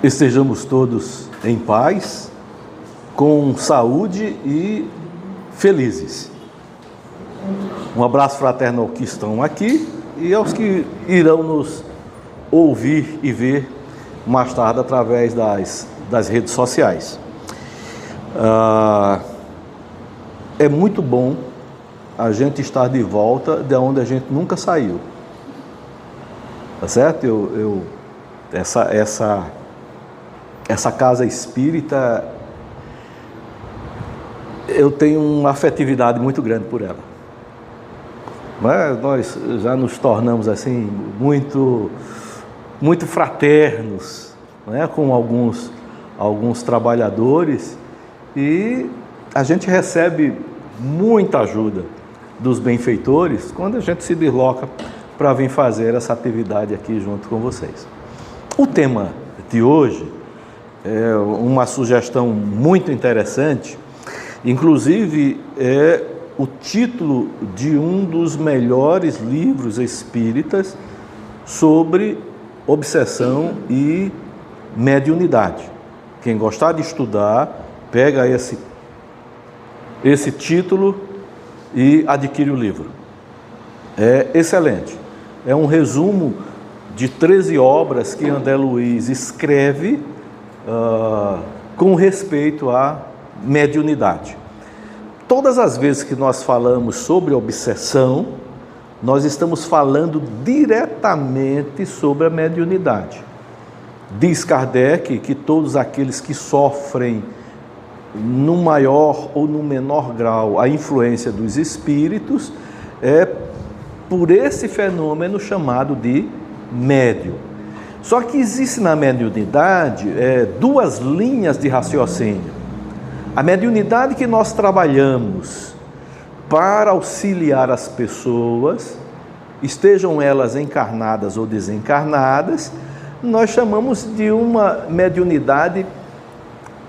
estejamos todos em paz, com saúde e felizes. Um abraço fraterno aos que estão aqui e aos que irão nos ouvir e ver mais tarde através das redes sociais. É muito bom a gente estar de volta de onde a gente nunca saiu. Tá certo? Essa casa espírita, eu tenho uma afetividade muito grande por ela. Mas nós já nos tornamos assim muito fraternos, né, com alguns trabalhadores, e a gente recebe muita ajuda dos benfeitores quando a gente se desloca para vir fazer essa atividade aqui junto com vocês. O tema de hoje é uma sugestão muito interessante, inclusive é o título de um dos melhores livros espíritas sobre obsessão e mediunidade. Quem gostar de estudar, pega esse título e adquire o livro. É excelente. É um resumo de 13 obras que André Luiz escreve com respeito à mediunidade. Todas as vezes que nós falamos sobre obsessão, nós estamos falando diretamente sobre a mediunidade. Diz Kardec que todos aqueles que sofrem no maior ou no menor grau a influência dos espíritos é por esse fenômeno chamado de médium. Só que existe na mediunidade duas linhas de raciocínio. A mediunidade que nós trabalhamos para auxiliar as pessoas, estejam elas encarnadas ou desencarnadas, nós chamamos de uma mediunidade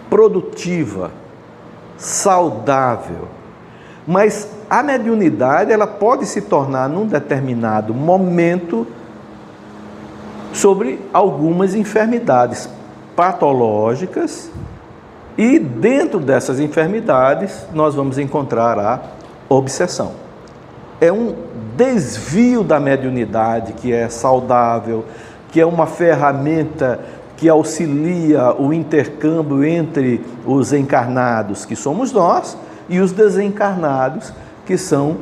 produtiva, saudável. Mas a mediunidade, ela pode se tornar, num determinado momento, sobre algumas enfermidades patológicas, e dentro dessas enfermidades nós vamos encontrar a obsessão. É um desvio da mediunidade que é saudável, que é uma ferramenta que auxilia o intercâmbio entre os encarnados, que somos nós, e os desencarnados, que são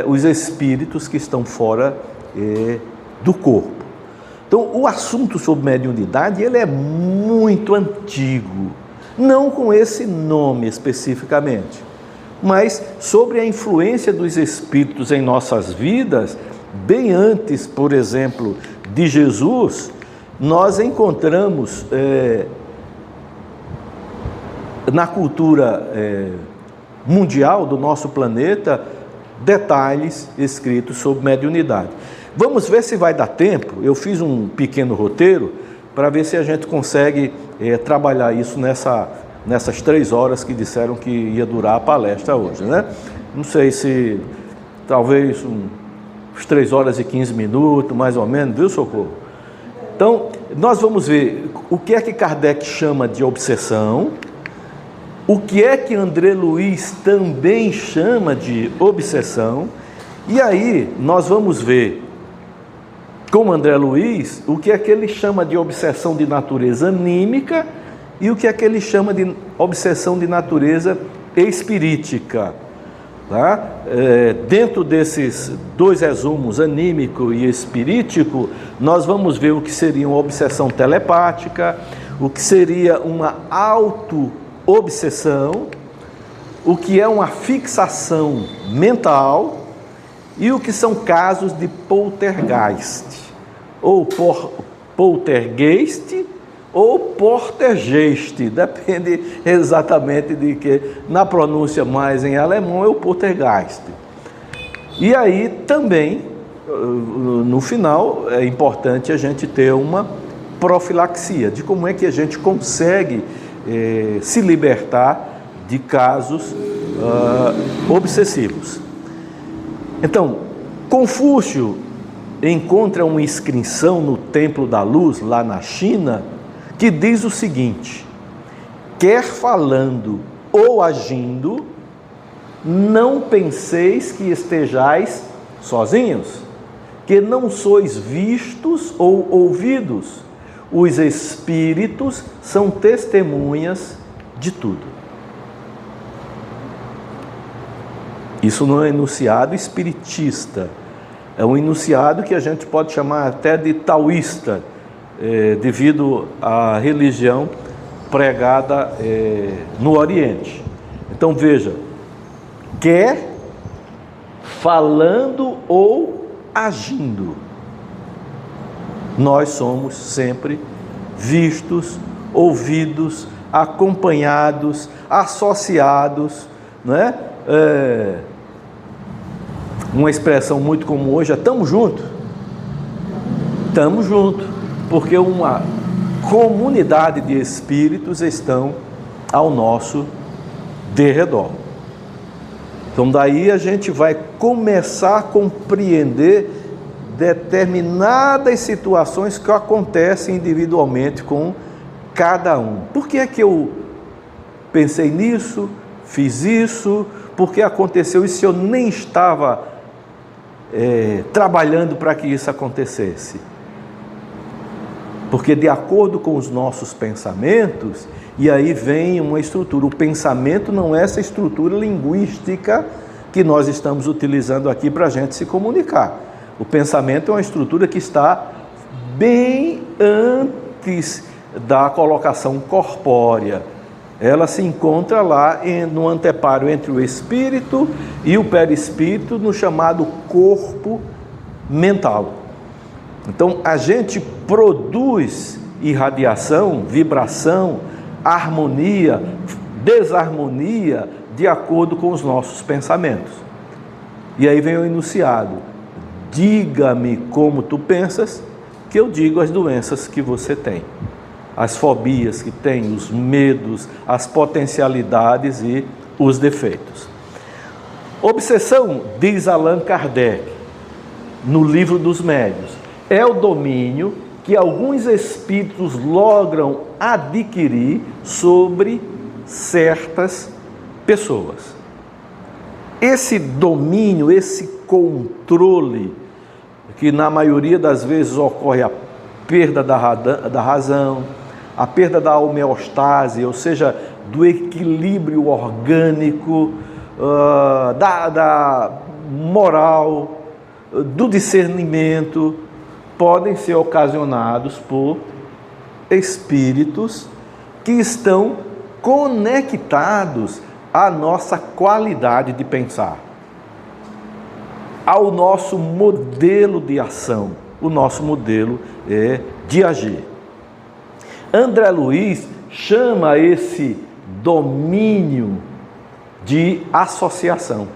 os espíritos que estão fora do corpo. Então, o assunto sobre mediunidade, ele é muito antigo, não com esse nome especificamente, mas sobre a influência dos espíritos em nossas vidas, bem antes, por exemplo, de Jesus, nós encontramos na cultura mundial do nosso planeta detalhes escritos sobre mediunidade. Vamos ver se vai dar tempo. Eu fiz um pequeno roteiro para ver se a gente consegue trabalhar isso nessas 3 horas que disseram que ia durar a palestra hoje, né? Não sei se talvez uns 3 horas e 15 minutos, mais ou menos, viu, Socorro? Então, nós vamos ver o que é que Kardec chama de obsessão, o que é que André Luiz também chama de obsessão, e aí nós vamos ver, com André Luiz, o que é que ele chama de obsessão de natureza anímica e o que é que ele chama de obsessão de natureza espirítica. Tá? Dentro desses 2 resumos, anímico e espirítico, nós vamos ver o que seria uma obsessão telepática, o que seria uma auto-obsessão, o que é uma fixação mental e o que são casos de poltergeist, ou poltergeist ou portergeist, depende exatamente de que, na pronúncia mais em alemão é o poltergeist. E aí também, no final, é importante a gente ter uma profilaxia, de como é que a gente consegue se libertar de casos obsessivos. Então, Confúcio encontra uma inscrição no Templo da Luz, lá na China, que diz o seguinte: quer falando ou agindo, não penseis que estejais sozinhos, que não sois vistos ou ouvidos. Os Espíritos são testemunhas de tudo. Isso não é enunciado espiritista, é um enunciado que a gente pode chamar até de taoísta, devido à religião pregada no Oriente. Então veja, quer falando ou agindo, nós somos sempre vistos, ouvidos, acompanhados, associados, não é? Uma expressão muito comum hoje é estamos juntos. Estamos juntos, porque uma comunidade de espíritos estão ao nosso derredor. Então daí a gente vai começar a compreender determinadas situações que acontecem individualmente com cada um. Por que é que eu pensei nisso, fiz isso, por que aconteceu isso se eu nem estava trabalhando para que isso acontecesse? Porque de acordo com os nossos pensamentos, e aí vem uma estrutura, o pensamento não é essa estrutura linguística que nós estamos utilizando aqui para a gente se comunicar. O pensamento é uma estrutura que está bem antes da colocação corpórea. Ela se encontra lá no anteparo entre o espírito e o perispírito, no chamado corpo mental. Então a gente produz irradiação, vibração, harmonia, desarmonia, de acordo com os nossos pensamentos. E aí vem o enunciado: diga-me como tu pensas, que eu digo as doenças que você tem, as fobias que tem, os medos, as potencialidades e os defeitos. Obsessão, diz Allan Kardec, no Livro dos Médiuns, é o domínio que alguns espíritos logram adquirir sobre certas pessoas. Esse domínio, esse controle, que na maioria das vezes ocorre a perda da razão, a perda da homeostase, ou seja, do equilíbrio orgânico, da moral, do discernimento, podem ser ocasionados por espíritos que estão conectados à nossa qualidade de pensar, ao nosso modelo de ação, o nosso modelo de agir. André Luiz chama esse domínio de associação.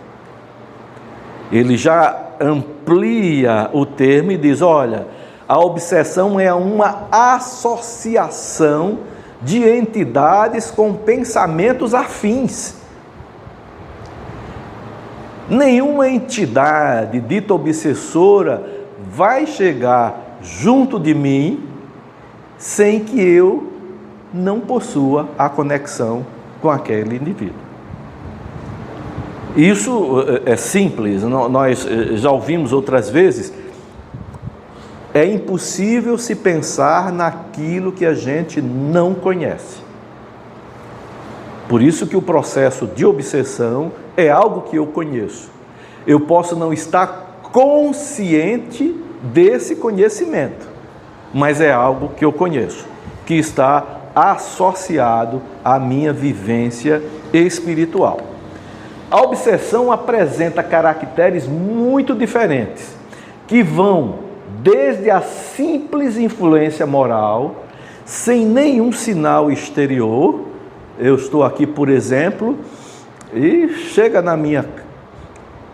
Ele já amplia o termo e diz: olha, a obsessão é uma associação de entidades com pensamentos afins. Nenhuma entidade dita obsessora vai chegar junto de mim sem que eu não possua a conexão com aquele indivíduo. Isso é simples, nós já ouvimos outras vezes. É impossível se pensar naquilo que a gente não conhece. Por isso que o processo de obsessão é algo que eu conheço. Eu posso não estar consciente desse conhecimento, mas é algo que eu conheço, que está associado à minha vivência espiritual. A obsessão apresenta caracteres muito diferentes, que vão desde a simples influência moral, sem nenhum sinal exterior. Eu estou aqui, por exemplo, e chega na minha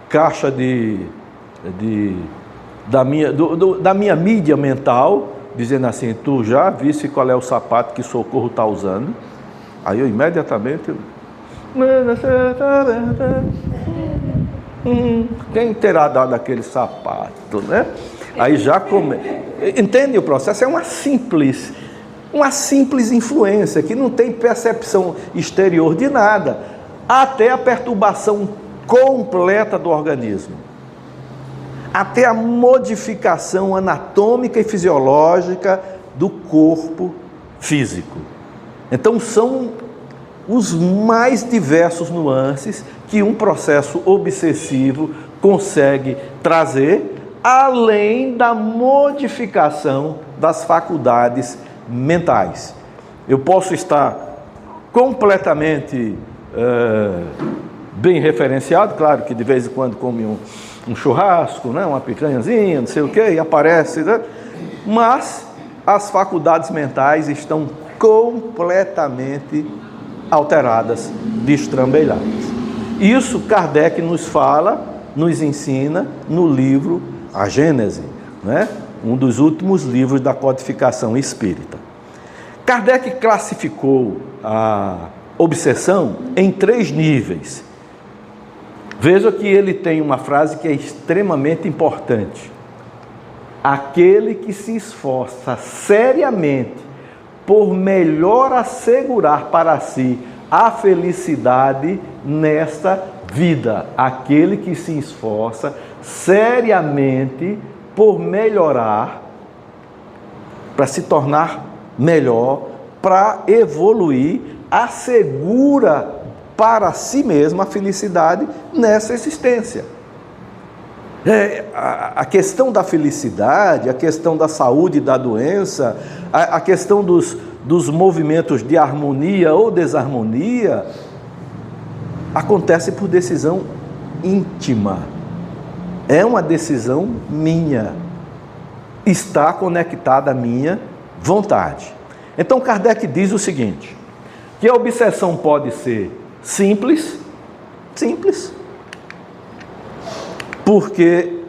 caixa da minha mídia mental, dizendo assim: tu já viste qual é o sapato que Socorro está usando? Aí eu imediatamente... Quem terá dado aquele sapato, né? Aí já come. Entende o processo? É uma simples uma simples influência que não tem percepção exterior de nada, até a perturbação completa do organismo, até a modificação anatômica e fisiológica do corpo físico. Então são os mais diversos nuances que um processo obsessivo consegue trazer, além da modificação das faculdades mentais. Eu posso estar completamente bem referenciado, claro que de vez em quando come um churrasco, né, uma picanhazinha, não sei o que, e aparece, né? Mas as faculdades mentais estão completamente alteradas, destrambelhadas. Isso Kardec nos fala, nos ensina no livro A Gênese, né? Um dos últimos livros da codificação espírita. Kardec classificou a obsessão em 3 níveis. Veja que ele tem uma frase que é extremamente importante. Aquele que se esforça seriamente por melhor assegurar para si a felicidade nesta vida. Aquele que se esforça seriamente por melhorar, para se tornar melhor, para evoluir, assegura para si mesmo a felicidade nessa existência. A questão da felicidade, a questão da saúde e da doença, a questão dos movimentos de harmonia ou desarmonia, acontece por decisão íntima. É uma decisão minha. Está conectada à minha vontade. Então Kardec diz o seguinte, que a obsessão pode ser simples, porque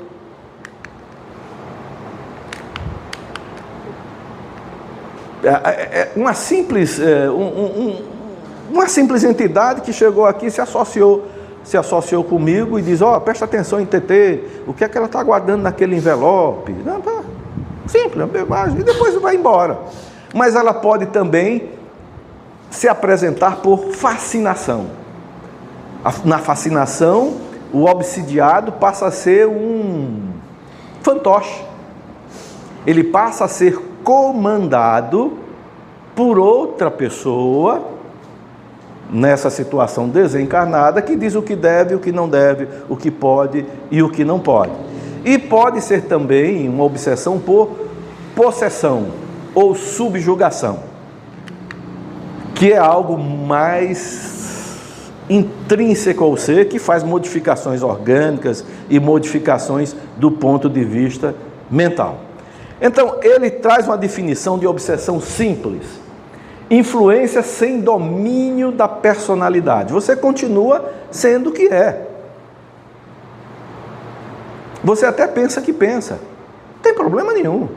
uma simples entidade que chegou aqui se associou comigo e diz, presta atenção em TT, o que é que ela está guardando naquele envelope? Não, simples, e depois vai embora. Mas ela pode também se apresentar por fascinação. Na fascinação, o obsidiado passa a ser um fantoche. Ele passa a ser comandado por outra pessoa, nessa situação desencarnada, que diz o que deve, o que não deve, o que pode e o que não pode. E pode ser também uma obsessão por possessão ou subjugação, que é algo mais intrínseco ao ser, que faz modificações orgânicas e modificações do ponto de vista mental. Então, ele traz uma definição de obsessão simples: influência sem domínio da personalidade. Você continua sendo o que é. Você até pensa que pensa. Não tem problema nenhum.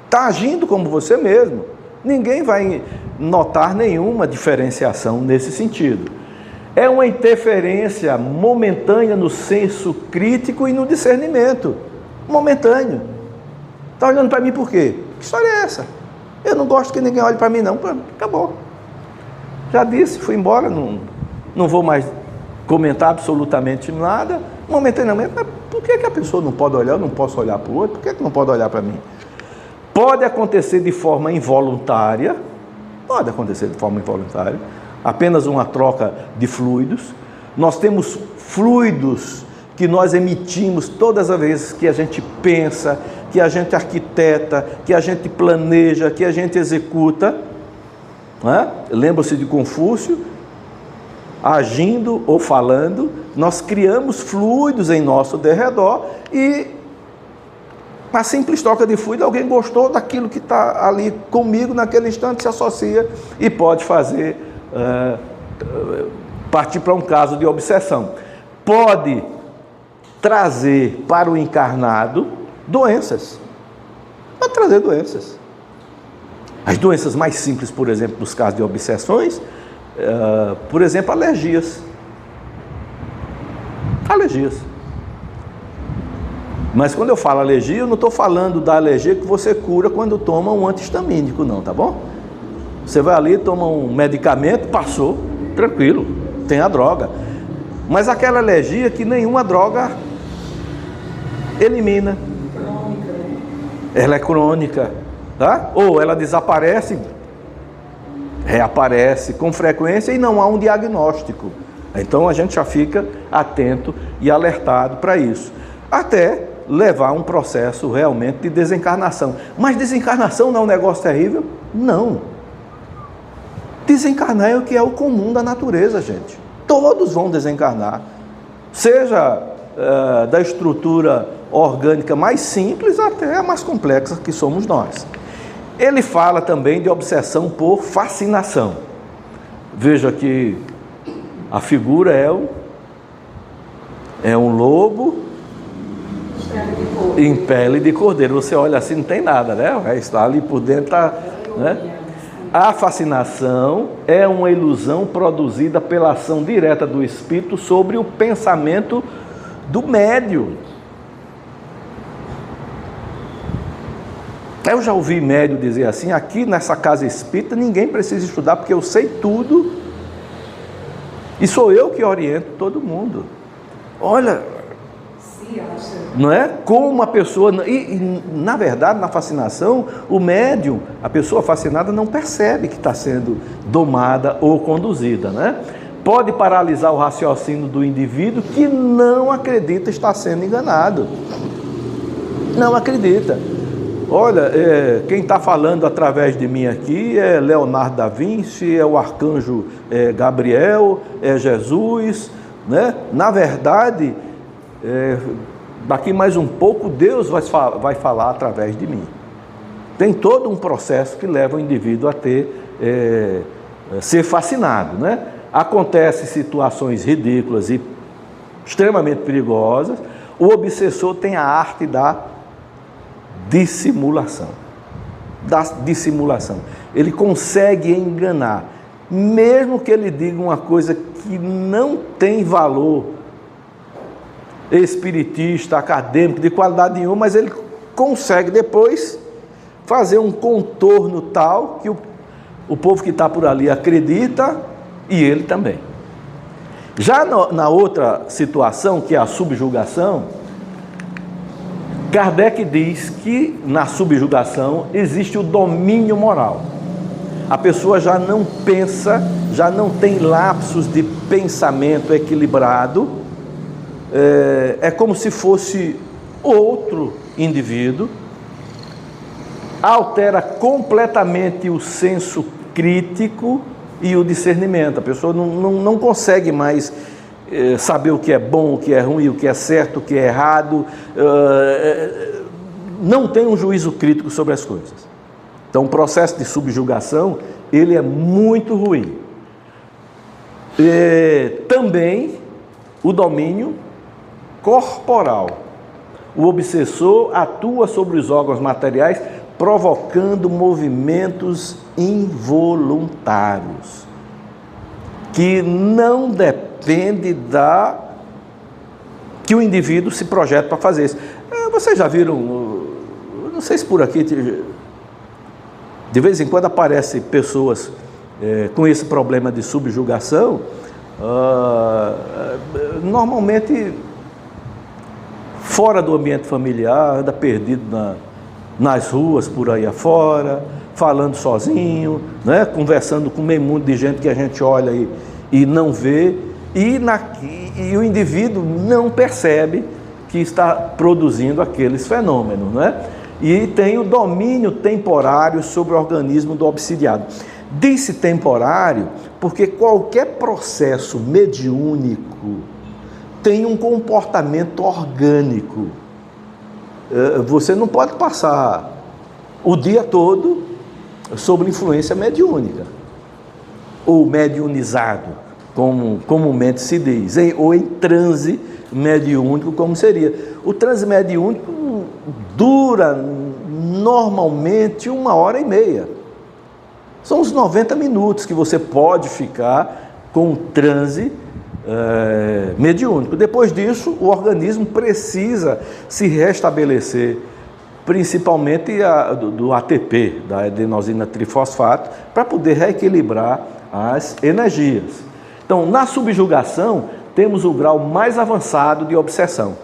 Está agindo como você mesmo. Ninguém vai notar nenhuma diferenciação nesse sentido. É uma interferência momentânea no senso crítico e no discernimento. Momentâneo. Está olhando para mim por quê? Que história é essa? Eu não gosto que ninguém olhe para mim, não. Acabou. Já disse, fui embora, não vou mais comentar absolutamente nada. Momentaneamente, mas por que a pessoa não pode olhar? Eu não posso olhar para o outro? Por que não pode olhar para mim? Pode acontecer de forma involuntária. Pode acontecer de forma involuntária. Apenas uma troca de fluidos. Nós temos fluidos que nós emitimos todas as vezes que a gente pensa, que a gente arquiteta, que a gente planeja, que a gente executa. Lembra-se de Confúcio? Agindo ou falando, nós criamos fluidos em nosso derredor e uma simples troca de fluido, alguém gostou daquilo que está ali comigo naquele instante, se associa e pode fazer, partir para um caso de obsessão. Pode trazer para o encarnado doenças. Pode trazer doenças. As doenças mais simples, por exemplo, nos casos de obsessões, por exemplo, alergias. Alergias. Mas quando eu falo alergia, eu não estou falando da alergia que você cura quando toma um antihistamínico, não, tá bom? Você vai ali, toma um medicamento, passou, tranquilo, tem a droga. Mas aquela alergia que nenhuma droga elimina. Ela é crônica, tá? Ou ela desaparece, reaparece com frequência e não há um diagnóstico. Então a gente já fica atento e alertado para isso, até levar um processo realmente de desencarnação. Mas desencarnação não é um negócio terrível? Não. Desencarnar é o que é o comum da natureza, gente. Todos vão desencarnar, seja da estrutura orgânica mais simples até a mais complexa que somos nós. Ele fala também de obsessão por fascinação. Veja que a figura é um lobo em pele de cordeiro. Você olha assim, não tem nada, né? Vai estar ali por dentro, tá, né? A fascinação é uma ilusão produzida pela ação direta do espírito sobre o pensamento do médium. Eu já ouvi médium dizer assim: aqui nessa casa espírita ninguém precisa estudar porque eu sei tudo e sou eu que oriento todo mundo. Olha, não é? Como uma pessoa... E na verdade, na fascinação, o médium, a pessoa fascinada não percebe que está sendo domada ou conduzida, né? Pode paralisar o raciocínio do indivíduo que não acredita estar sendo enganado. Não acredita. Olha, quem está falando através de mim aqui é Leonardo da Vinci, é o arcanjo Gabriel, é Jesus, né? Na verdade, daqui mais um pouco Deus vai falar através de mim. Tem todo um processo que leva o indivíduo a ser fascinado, né? Acontecem situações ridículas e extremamente perigosas. O obsessor tem a arte da dissimulação. Ele consegue enganar, mesmo que ele diga uma coisa que não tem valor espiritista, acadêmico, de qualidade nenhuma, mas ele consegue depois fazer um contorno tal que o povo que está por ali acredita e ele também. Já na outra situação, que é a subjugação, Kardec diz que na subjugação existe o domínio moral. A pessoa já não pensa, já não tem lapsos de pensamento equilibrado, é como se fosse outro indivíduo, altera completamente o senso crítico e o discernimento. A pessoa não consegue mais saber o que é bom, o que é ruim, o que é certo, o que é errado, não tem um juízo crítico sobre as coisas. Então o processo de subjugação, ele é muito ruim. Também o domínio corporal. O obsessor atua sobre os órgãos materiais, provocando movimentos involuntários, que não depende que o indivíduo se projeta para fazer isso. Vocês já viram, não sei se por aqui, de vez em quando aparecem pessoas com esse problema de subjugação, normalmente fora do ambiente familiar, anda perdido nas ruas por aí afora, falando sozinho, né? Conversando com meio mundo de gente que a gente olha e não vê, e o indivíduo não percebe que está produzindo aqueles fenômenos, né? E tem o domínio temporário sobre o organismo do obsidiado. Diz-se temporário porque qualquer processo mediúnico tem um comportamento orgânico. Você não pode passar o dia todo sob influência mediúnica, ou mediunizado, como comumente se diz, ou em transe mediúnico, como seria. O transe mediúnico dura normalmente 1h30. São os 90 minutos que você pode ficar com o transe mediúnico. Depois disso, o organismo precisa se restabelecer principalmente do ATP, da adenosina trifosfato, para poder reequilibrar as energias. Então, na subjugação, temos o grau mais avançado de obsessão.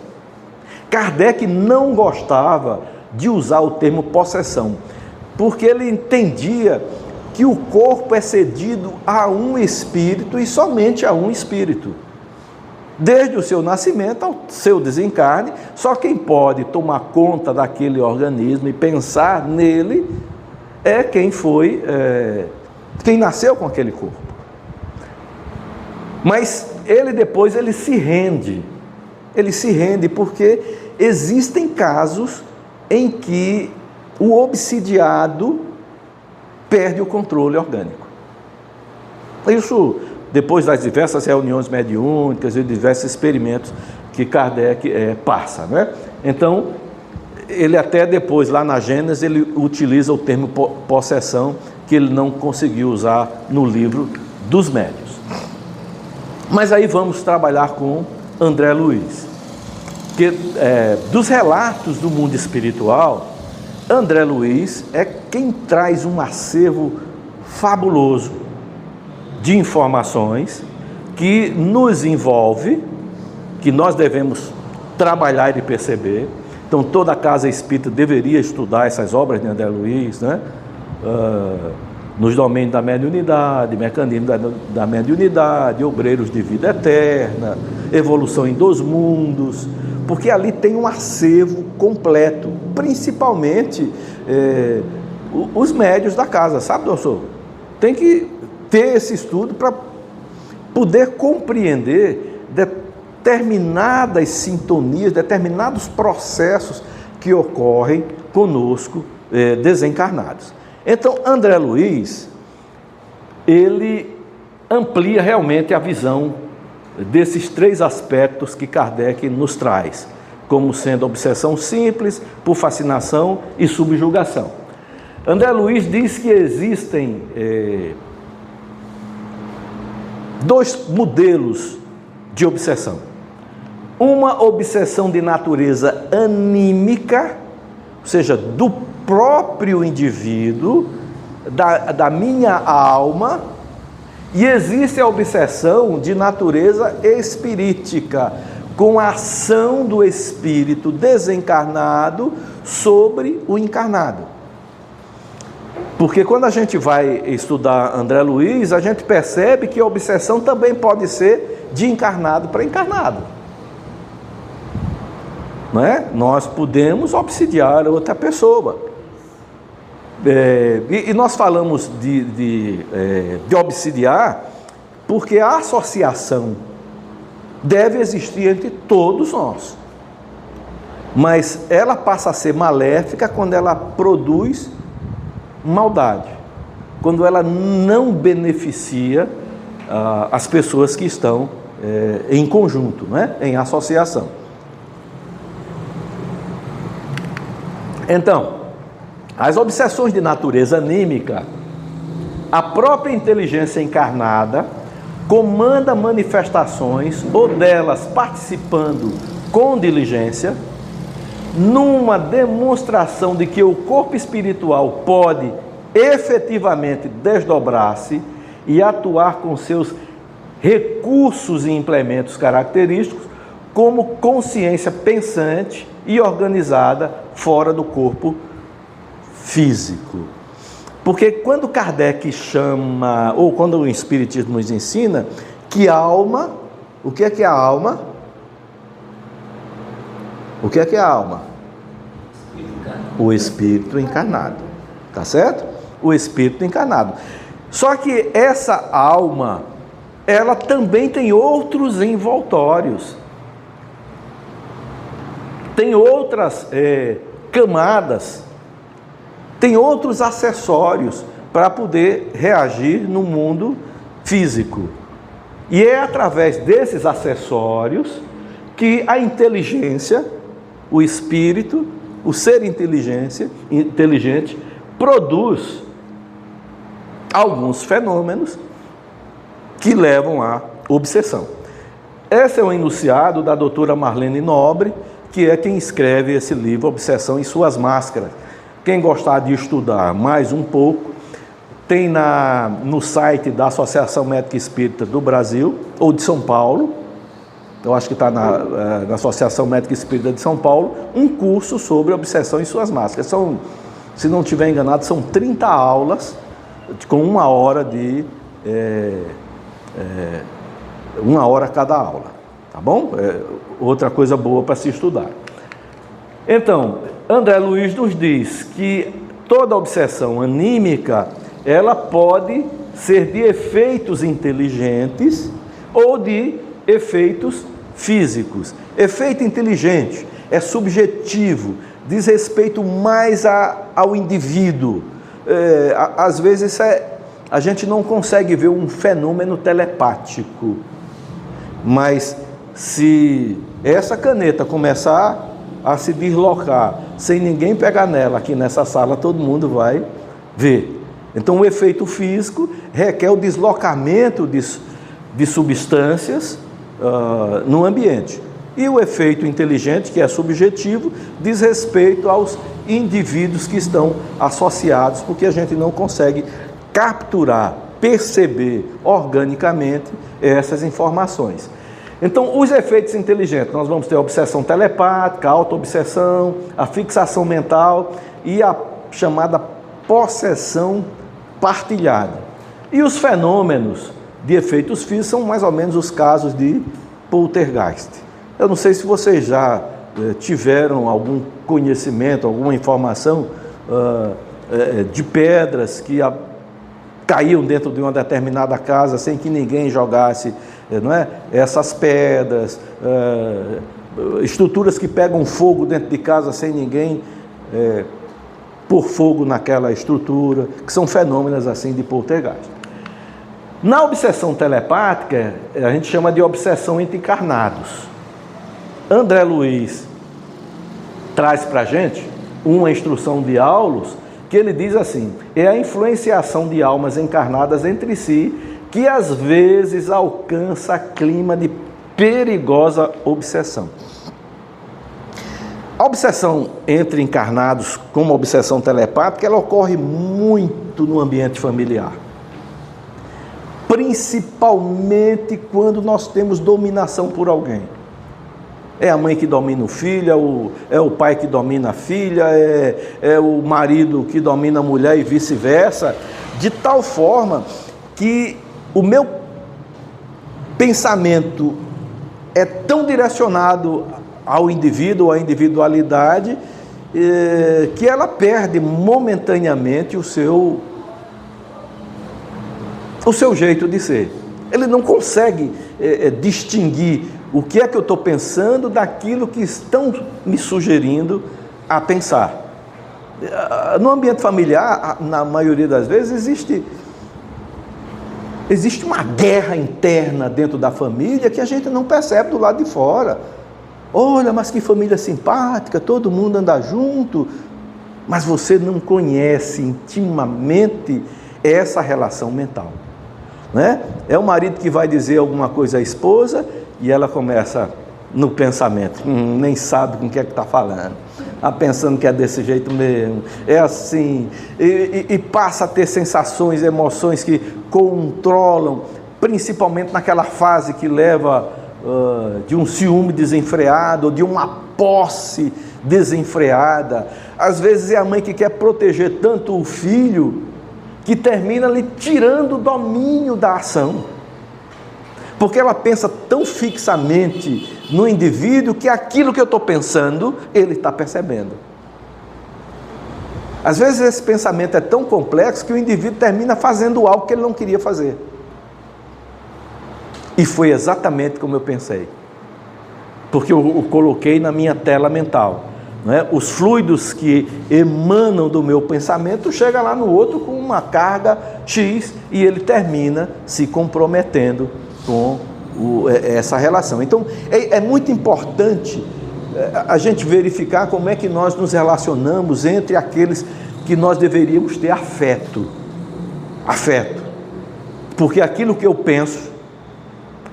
Kardec não gostava de usar o termo possessão, porque ele entendia que o corpo é cedido a um espírito e somente a um espírito. Desde o seu nascimento ao seu desencarne, só quem pode tomar conta daquele organismo e pensar nele é quem quem nasceu com aquele corpo. Mas depois ele se rende porque existem casos em que o obsidiado perde o controle orgânico. Isso depois das diversas reuniões mediúnicas e diversos experimentos que Kardec passa, né? Então, ele até depois, lá na Gênesis, ele utiliza o termo possessão, que ele não conseguiu usar no livro dos médiuns. Mas aí vamos trabalhar com André Luiz, que dos relatos do mundo espiritual, André Luiz é quem traz um acervo fabuloso de informações que nos envolve, que nós devemos trabalhar e perceber. Então, toda casa espírita deveria estudar essas obras de André Luiz, né? Nos domínios da mediunidade, mecanismo da mediunidade, obreiros de vida eterna, evolução em 2 mundos, porque ali tem um acervo completo, principalmente os médiuns da casa, sabe, doutor? Tem que ter esse estudo para poder compreender determinadas sintonias, determinados processos que ocorrem conosco desencarnados. Então, André Luiz, ele amplia realmente a visão desses 3 aspectos que Kardec nos traz, como sendo obsessão simples, por fascinação e subjugação. André Luiz diz que existem 2 modelos de obsessão. Uma obsessão de natureza anímica, ou seja, do próprio indivíduo, da minha alma, e existe a obsessão de natureza espirítica, com a ação do espírito desencarnado sobre o encarnado. Porque quando a gente vai estudar André Luiz, a gente percebe que a obsessão também pode ser de encarnado para encarnado. Não é? Nós podemos obsidiar outra pessoa. E nós falamos de obsidiar porque a associação deve existir entre todos nós, mas ela passa a ser maléfica quando ela produz maldade, quando ela não beneficia as pessoas que estão em conjunto, né? Em associação. Então, as obsessões de natureza anímica, a própria inteligência encarnada comanda manifestações, ou delas participando com diligência, numa demonstração de que o corpo espiritual pode efetivamente desdobrar-se e atuar com seus recursos e implementos característicos como consciência pensante e organizada fora do corpo físico. Porque quando Kardec chama, ou quando o Espiritismo nos ensina, que alma, o que é a alma? O que é a alma? O espírito encarnado. Tá certo? O espírito encarnado. Só que essa alma, ela também tem outros envoltórios. Tem outras camadas, tem outros acessórios para poder reagir no mundo físico. E é através desses acessórios que a inteligência, o espírito, o ser inteligente, produz alguns fenômenos que levam à obsessão. Esse é o enunciado da doutora Marlene Nobre, que é quem escreve esse livro, Obsessão e Suas Máscaras. Quem gostar de estudar mais um pouco, tem no site da Associação Médica Espírita do Brasil, ou de São Paulo, eu acho que está na Associação Médica Espírita de São Paulo, um curso sobre obsessão e suas máscaras. Se não estiver enganado, são 30 aulas, com 1 hora uma hora cada aula, tá bom? Outra coisa boa para se estudar. Então, André Luiz nos diz que toda obsessão anímica, ela pode ser de efeitos inteligentes ou de efeitos físicos. Efeito inteligente é subjetivo, diz respeito mais ao indivíduo. Às vezes a gente não consegue ver um fenômeno telepático, mas se essa caneta começar a se deslocar sem ninguém pegar nela aqui nessa sala, todo mundo vai ver. Então o efeito físico requer o deslocamento de substâncias no ambiente. E o efeito inteligente, que é subjetivo, diz respeito aos indivíduos que estão associados, porque a gente não consegue capturar, perceber organicamente essas informações. Então, os efeitos inteligentes, nós vamos ter a obsessão telepática, a auto-obsessão, a fixação mental e a chamada possessão partilhada. E os fenômenos de efeitos físicos são mais ou menos os casos de poltergeist. Eu não sei se vocês já tiveram algum conhecimento, alguma informação de pedras que caíam dentro de uma determinada casa sem que ninguém jogasse, não é? Essas pedras, estruturas que pegam fogo dentro de casa sem ninguém pôr fogo naquela estrutura, que são fenômenos assim de poltergeist. Na obsessão telepática, a gente chama de obsessão entre encarnados. André Luiz traz para a gente uma instrução de Aulus, que ele diz assim: é a influenciação de almas encarnadas entre si que às vezes alcança clima de perigosa obsessão. A obsessão entre encarnados, como a obsessão telepática, ela ocorre muito no ambiente familiar. Principalmente quando nós temos dominação por alguém. É a mãe que domina o filho, é o pai que domina a filha, é o marido que domina a mulher e vice-versa, de tal forma que o meu pensamento é tão direcionado ao indivíduo, à individualidade, que ela perde momentaneamente o seu jeito de ser. Ele não consegue distinguir o que é que eu estou pensando daquilo que estão me sugerindo a pensar. No ambiente familiar, na maioria das vezes, existe uma guerra interna dentro da família que a gente não percebe do lado de fora. Olha, mas que família simpática, todo mundo anda junto, mas você não conhece intimamente essa relação mental, né? É o marido que vai dizer alguma coisa à esposa e ela começa no pensamento, nem sabe com o que é que está falando, está pensando que é desse jeito mesmo, é assim, e passa a ter sensações, emoções que controlam, principalmente naquela fase que leva de um ciúme desenfreado, ou de uma posse desenfreada. Às vezes é a mãe que quer proteger tanto o filho, que termina lhe tirando o domínio da ação, porque ela pensa tão fixamente no indivíduo que aquilo que eu estou pensando, ele está percebendo. Às vezes esse pensamento é tão complexo que o indivíduo termina fazendo algo que ele não queria fazer. E foi exatamente como eu pensei, porque eu coloquei na minha tela mental, não é? Os fluidos que emanam do meu pensamento chegam lá no outro com uma carga X e ele termina se comprometendo com essa relação. Então é muito importante a gente verificar como é que nós nos relacionamos entre aqueles que nós deveríamos ter afeto, porque aquilo que eu penso,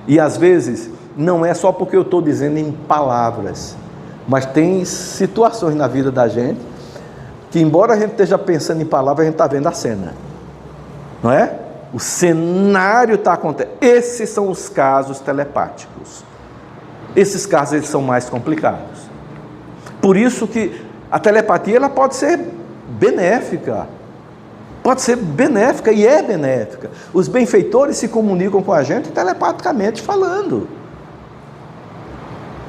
e às vezes não é só porque eu estou dizendo em palavras, Mas tem situações na vida da gente que, embora a gente esteja pensando em palavras, a gente está vendo a cena, não é? O cenário está acontecendo. Esses são os casos telepáticos. Esses casos eles são mais complicados. Por isso que a telepatia ela pode ser benéfica. Pode ser benéfica e é benéfica. Os benfeitores se comunicam com a gente telepaticamente falando.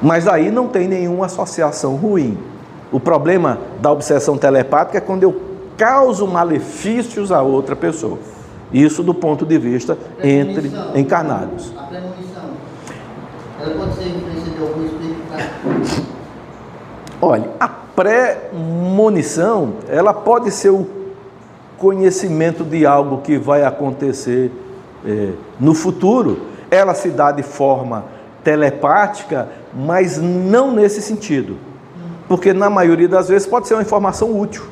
Mas aí não tem nenhuma associação ruim. O problema da obsessão telepática é quando eu causo malefícios a outra pessoa. Isso do ponto de vista entre encarnados. A premonição, ela pode ser influência de algum espírito? Olha, a premonição, ela pode ser o conhecimento de algo que vai acontecer no futuro. Ela se dá de forma telepática, mas não nesse sentido. Porque na maioria das vezes pode ser uma informação útil.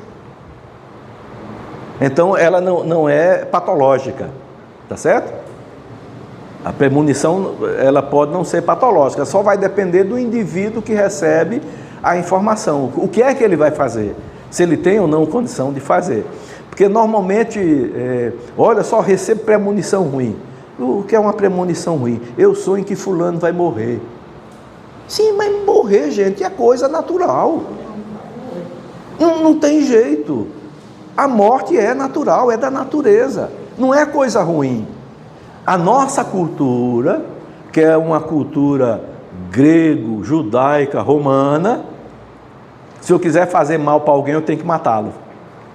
Então ela não é patológica, tá certo? A premonição ela pode não ser patológica, só vai depender do indivíduo que recebe a informação. O que é que ele vai fazer? Se ele tem ou não condição de fazer. Porque normalmente, olha só, recebo premonição ruim. O que é uma premonição ruim? Eu sonho que fulano vai morrer. Sim, mas morrer, gente, é coisa natural. Não tem jeito. A morte é natural, é da natureza. Não é coisa ruim. A nossa cultura, que é uma cultura grego, judaica, romana, se eu quiser fazer mal para alguém, eu tenho que matá-lo.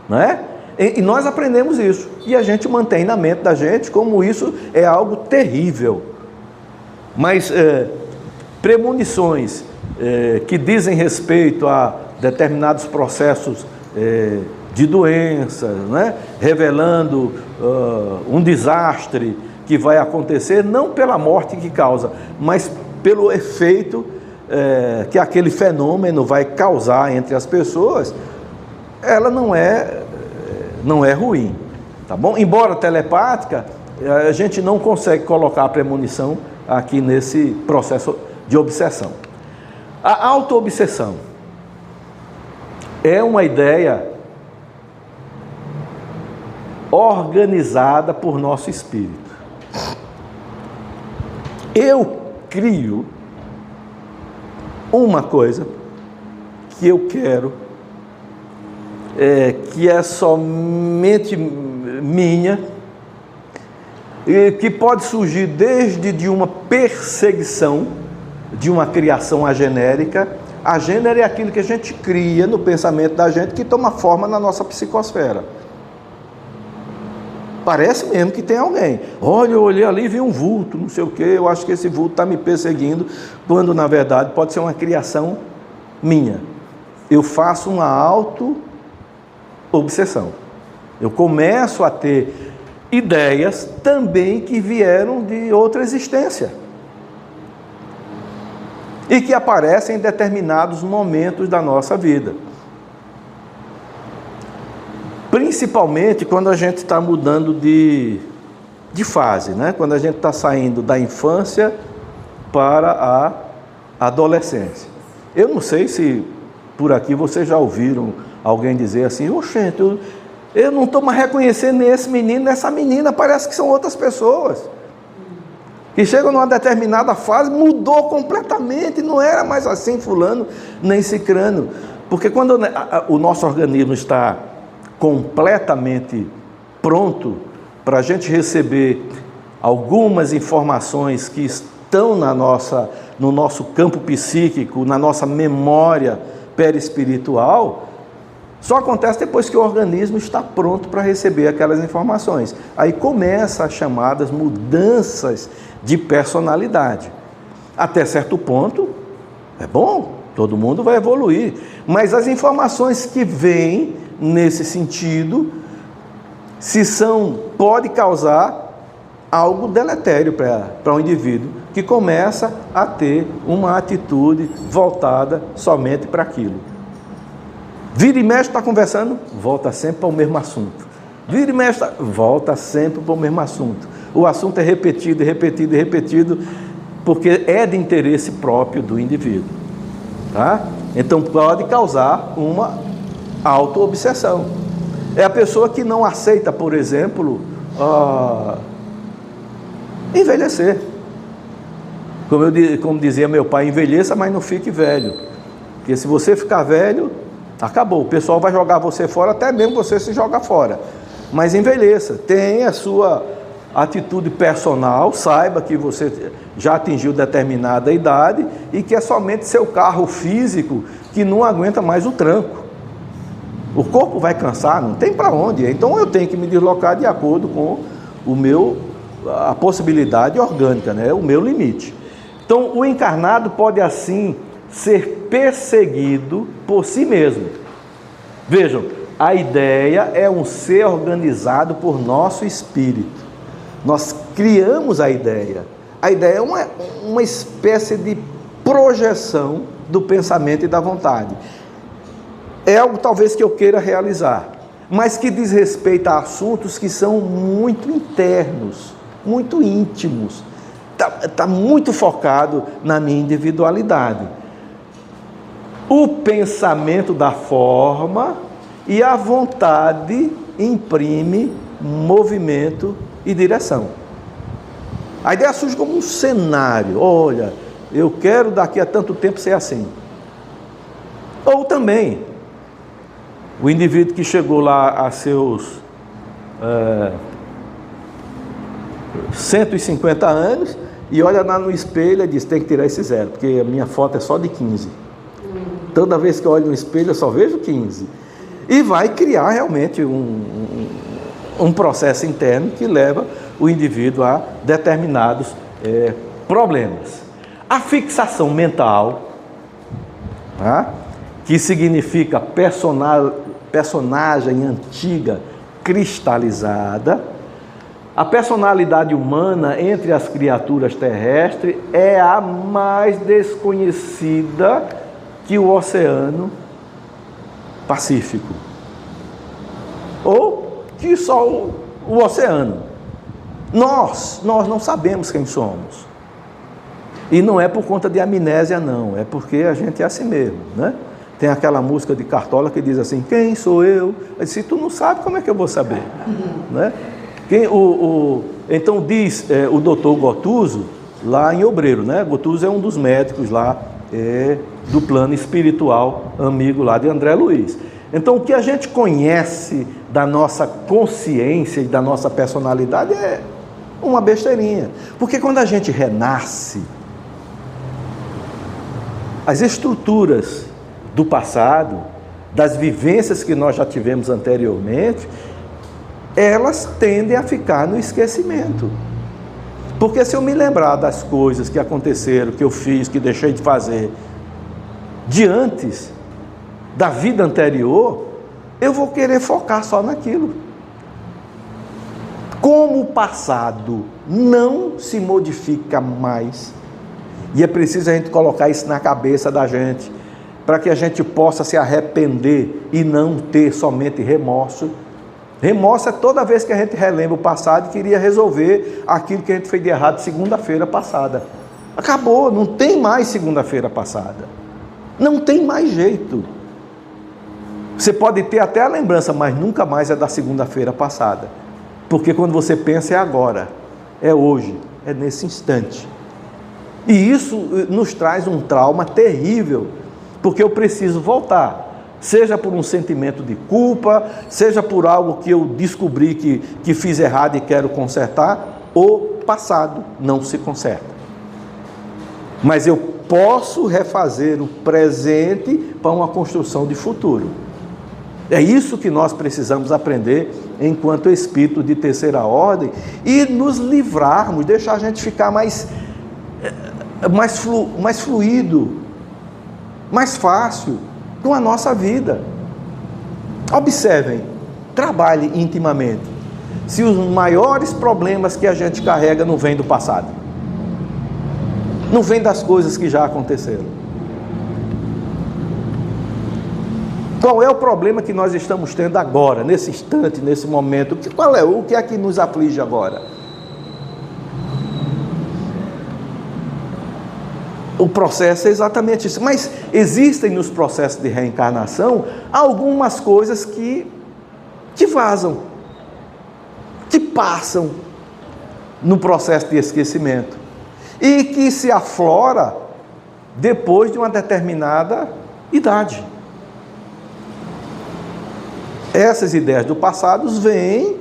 Não é? E nós aprendemos isso. E a gente mantém na mente da gente como isso é algo terrível. Mas premonições que dizem respeito a determinados processos de doenças, né? Revelando um desastre que vai acontecer, não pela morte que causa, mas pelo efeito que aquele fenômeno vai causar entre as pessoas, ela não é ruim, tá bom? Embora telepática, a gente não consegue colocar a premonição aqui nesse processo de obsessão. A auto-obsessão é uma ideia organizada por nosso espírito. Eu crio uma coisa que eu quero, que é somente minha, e que pode surgir desde de uma perseguição de uma criação agenérica. A gênero é aquilo que a gente cria no pensamento da gente que toma forma na nossa psicosfera. Parece mesmo que tem alguém. Olha, eu olhei ali e vi um vulto, não sei o que, eu acho que esse vulto está me perseguindo, quando na verdade pode ser uma criação minha. Eu faço uma auto-obsessão. Eu começo a ter ideias também que vieram de outra existência e que aparecem em determinados momentos da nossa vida. Principalmente quando a gente está mudando de fase, né? Quando a gente está saindo da infância para a adolescência. Eu não sei se por aqui vocês já ouviram alguém dizer assim: oxente, eu não estou mais reconhecendo esse menino, nessa menina, parece que são outras pessoas. Que chegam numa determinada fase, mudou completamente, não era mais assim fulano, nem cicrano. Porque quando o nosso organismo está completamente pronto para a gente receber algumas informações que estão no nosso campo psíquico, na nossa memória perispiritual, só acontece depois que o organismo está pronto para receber aquelas informações. Aí começam as chamadas mudanças de personalidade. Até certo ponto, é bom, todo mundo vai evoluir, mas as informações que vêm nesse sentido, pode causar algo deletério para um indivíduo que começa a ter uma atitude voltada somente para aquilo. Vira e mexe, está conversando, volta sempre para o mesmo assunto. Vira e mexe, volta sempre para o mesmo assunto. O assunto é repetido, porque é de interesse próprio do indivíduo. Tá? Então pode causar uma auto-obsessão. É a pessoa que não aceita, por exemplo, envelhecer. Como dizia meu pai, envelheça, mas não fique velho. Porque se você ficar velho, acabou. O pessoal vai jogar você fora, até mesmo você se joga fora. Mas envelheça, tenha a sua atitude personal, saiba que você já atingiu determinada idade e que é somente seu carro físico que não aguenta mais o tranco. O corpo vai cansar, não tem para onde. Então eu tenho que me deslocar de acordo com a possibilidade orgânica, né? O meu limite. Então o encarnado pode assim ser perseguido por si mesmo. Vejam, a ideia é um ser organizado por nosso espírito. Nós criamos a ideia. A ideia é uma espécie de projeção do pensamento e da vontade. É algo talvez que eu queira realizar, mas que diz respeito a assuntos que são muito internos, muito íntimos. Está muito focado na minha individualidade. O pensamento dá forma e a vontade imprime movimento e direção. A ideia surge como um cenário. Olha, eu quero daqui a tanto tempo ser assim. Ou também, o indivíduo que chegou lá a seus 150 anos e olha lá no espelho e diz, tem que tirar esse 0, porque a minha foto é só de 15. Toda vez que eu olho no espelho eu só vejo 15. E vai criar realmente um processo interno que leva o indivíduo a determinados problemas. A fixação mental, tá? Que significa personagem antiga cristalizada. A personalidade humana entre as criaturas terrestres é a mais desconhecida que o Oceano Pacífico. Ou que só o oceano. Nós não sabemos quem somos. E não é por conta de amnésia, não. É porque a gente é assim mesmo, né? Tem aquela música de Cartola que diz assim, quem sou eu? Se tu não sabe, como é que eu vou saber? Né? Então diz o doutor Gotuso, lá em Obreiro, né? Gotuso é um dos médicos lá do plano espiritual, amigo lá de André Luiz. Então o que a gente conhece da nossa consciência e da nossa personalidade é uma besteirinha. Porque quando a gente renasce, as estruturas do passado, das vivências que nós já tivemos anteriormente, elas tendem a ficar no esquecimento. Porque se eu me lembrar das coisas que aconteceram, que eu fiz, que deixei de fazer, de antes da vida anterior, eu vou querer focar só naquilo. Como o passado não se modifica mais, e é preciso a gente colocar isso na cabeça da gente, para que a gente possa se arrepender e não ter somente remorso. Remorso é toda vez que a gente relembra o passado e queria resolver aquilo que a gente fez de errado segunda-feira passada. Acabou, não tem mais segunda-feira passada. Não tem mais jeito. Você pode ter até a lembrança, mas nunca mais é da segunda-feira passada. Porque quando você pensa é agora, é hoje, é nesse instante. E isso nos traz um trauma terrível, porque eu preciso voltar, seja por um sentimento de culpa, seja por algo que eu descobri que fiz errado e quero consertar, o passado não se conserta. Mas eu posso refazer o presente para uma construção de futuro. É isso que nós precisamos aprender enquanto espírito de terceira ordem e nos livrarmos, deixar a gente ficar mais fluido, mais fácil com a nossa vida. Observem, trabalhe intimamente. Se os maiores problemas que a gente carrega não vêm do passado, não vêm das coisas que já aconteceram. Qual é o problema que nós estamos tendo agora, nesse instante, nesse momento? Qual é? O que é que nos aflige agora? O processo é exatamente isso. Mas existem nos processos de reencarnação algumas coisas que vazam, que passam no processo de esquecimento e que se aflora depois de uma determinada idade. Essas ideias do passado vêm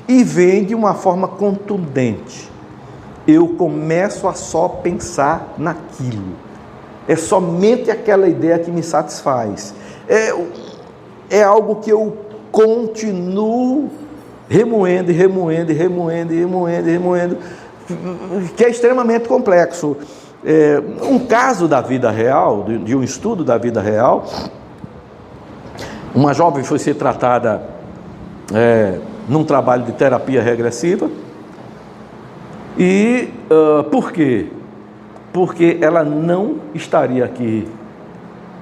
e vêm de uma forma contundente. Eu começo a só pensar naquilo. É somente aquela ideia que me satisfaz. É algo que eu continuo remoendo, que é extremamente complexo. Um caso da vida real, de um estudo da vida real, uma jovem foi ser tratada num trabalho de terapia regressiva. E por quê? Porque ela não estaria aqui,